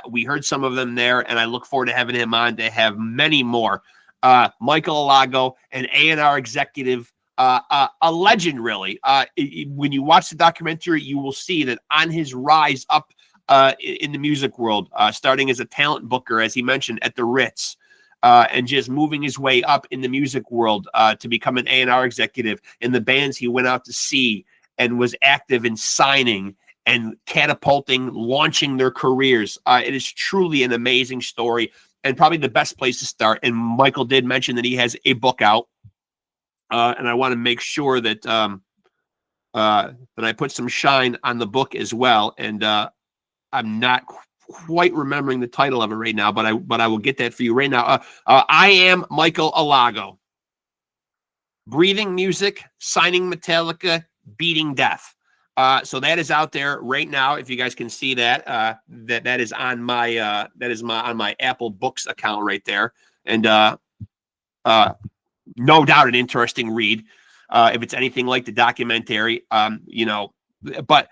We heard some of them there, and I look forward to having him on to have many more. Michael Alago, an A&R executive, a legend, really. When you watch the documentary, you will see that on his rise up in the music world, starting as a talent booker, as he mentioned, at the Ritz, and just moving his way up in the music world to become an A&R executive in the bands he went out to see and was active in signing and catapulting, launching their careers. It is truly an amazing story and probably the best place to start. And Michael did mention that he has a book out, and I want to make sure that that I put some shine on the book as well. And I'm not quite remembering the title of it right now, but I will get that for you right now. I Am Michael Alago. Breathing Music, Signing Metallica, Beating Death. So that is out there right now. If you guys can see that, that is on my on my Apple Books account right there. And no doubt an interesting read. If it's anything like the documentary, but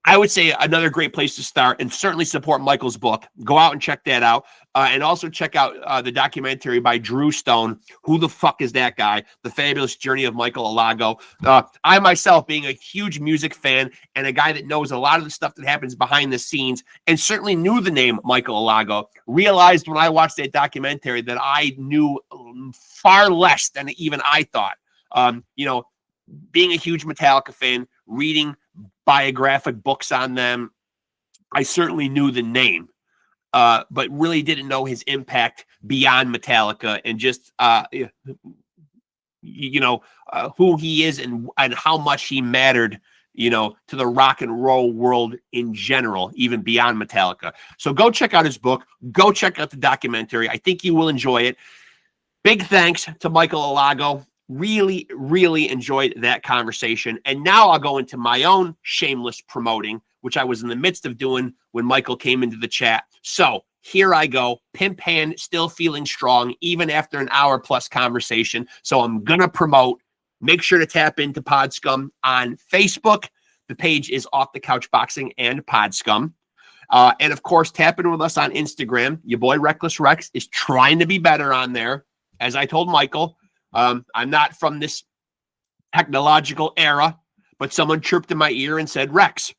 I would say another great place to start, and certainly support Michael's book. Go out and check that out. And also check out the documentary by Drew Stone. Who the fuck is that guy? The Fabulous Journey of Michael Alago. I myself, being a huge music fan and a guy that knows a lot of the stuff that happens behind the scenes, and certainly knew the name Michael Alago, realized when I watched that documentary that I knew far less than even I thought. Being a huge Metallica fan, reading biographic books on them, I certainly knew the name, but really didn't know his impact beyond Metallica, and just who he is and how much he mattered, to the rock and roll world in general, even beyond Metallica. So go check out his book. Go check out the documentary. I think you will enjoy it. Big thanks to Michael Alago. Really, really enjoyed that conversation. And now I'll go into my own shameless promoting, which I was in the midst of doing when Michael came into the chat. So here I go. Pimp hand, still feeling strong, even after an hour plus conversation. So I'm going to promote. Make sure to tap into PodScum on Facebook. The page is Off the Couch Boxing and PodScum. And of course, tap in with us on Instagram. Your boy Reckless Rexx is trying to be better on there. As I told Michael, I'm not from this technological era, but someone chirped in my ear and said, Rexx,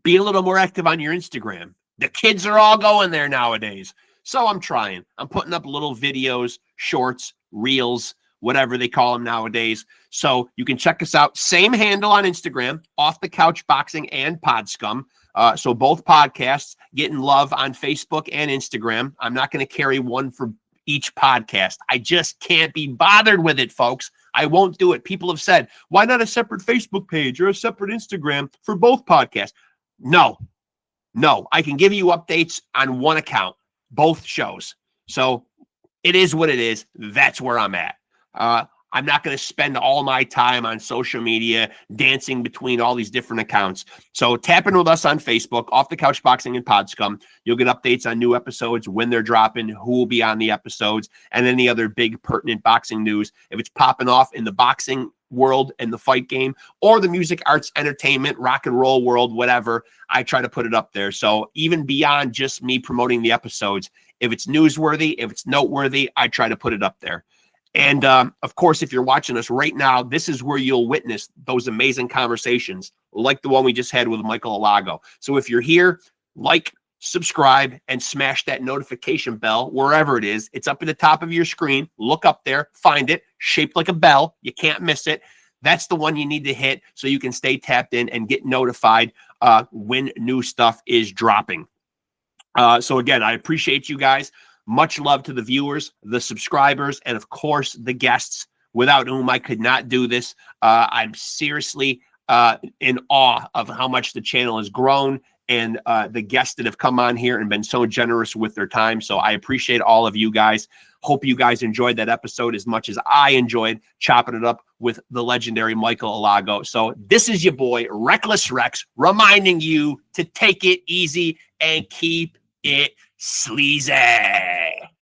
be a little more active on your Instagram. The kids are all going there nowadays. So I'm trying. I'm putting up little videos, shorts, reels, whatever they call them nowadays. So you can check us out. Same handle on Instagram, Off the Couch Boxing and PodScum. So both podcasts getting love on Facebook and Instagram. I'm not going to carry one for each podcast. I just can't be bothered with it, folks. I won't do it. People have said, why not a separate Facebook page or a separate Instagram for both podcasts? No, I can give you updates on one account, both shows. So it is what it is. That's where I'm at. I'm not going to spend all my time on social media dancing between all these different accounts. So tap in with us on Facebook, Off the Couch Boxing and PodScum. You'll get updates on new episodes, when they're dropping, who will be on the episodes, and any other big pertinent boxing news. If it's popping off in the boxing world and the fight game, or the music, arts, entertainment, rock and roll world, whatever, I try to put it up there. So even beyond just me promoting the episodes, if it's newsworthy, if it's noteworthy, I try to put it up there. And of course, if you're watching us right now, this is where you'll witness those amazing conversations like the one we just had with Michael Alago. So if you're here, like, subscribe, and smash that notification bell wherever it is. It's up at the top of your screen. Look up there, find it, shaped like a bell. You can't miss it. That's the one you need to hit so you can stay tapped in and get notified when new stuff is dropping. So again, I appreciate you guys. Much love to the viewers, the subscribers, and of course, the guests, without whom I could not do this. I'm seriously in awe of how much the channel has grown, and the guests that have come on here and been so generous with their time. So I appreciate all of you guys. Hope you guys enjoyed that episode as much as I enjoyed chopping it up with the legendary Michael Alago. So this is your boy, Reckless Rexx, reminding you to take it easy and keep it sleazy.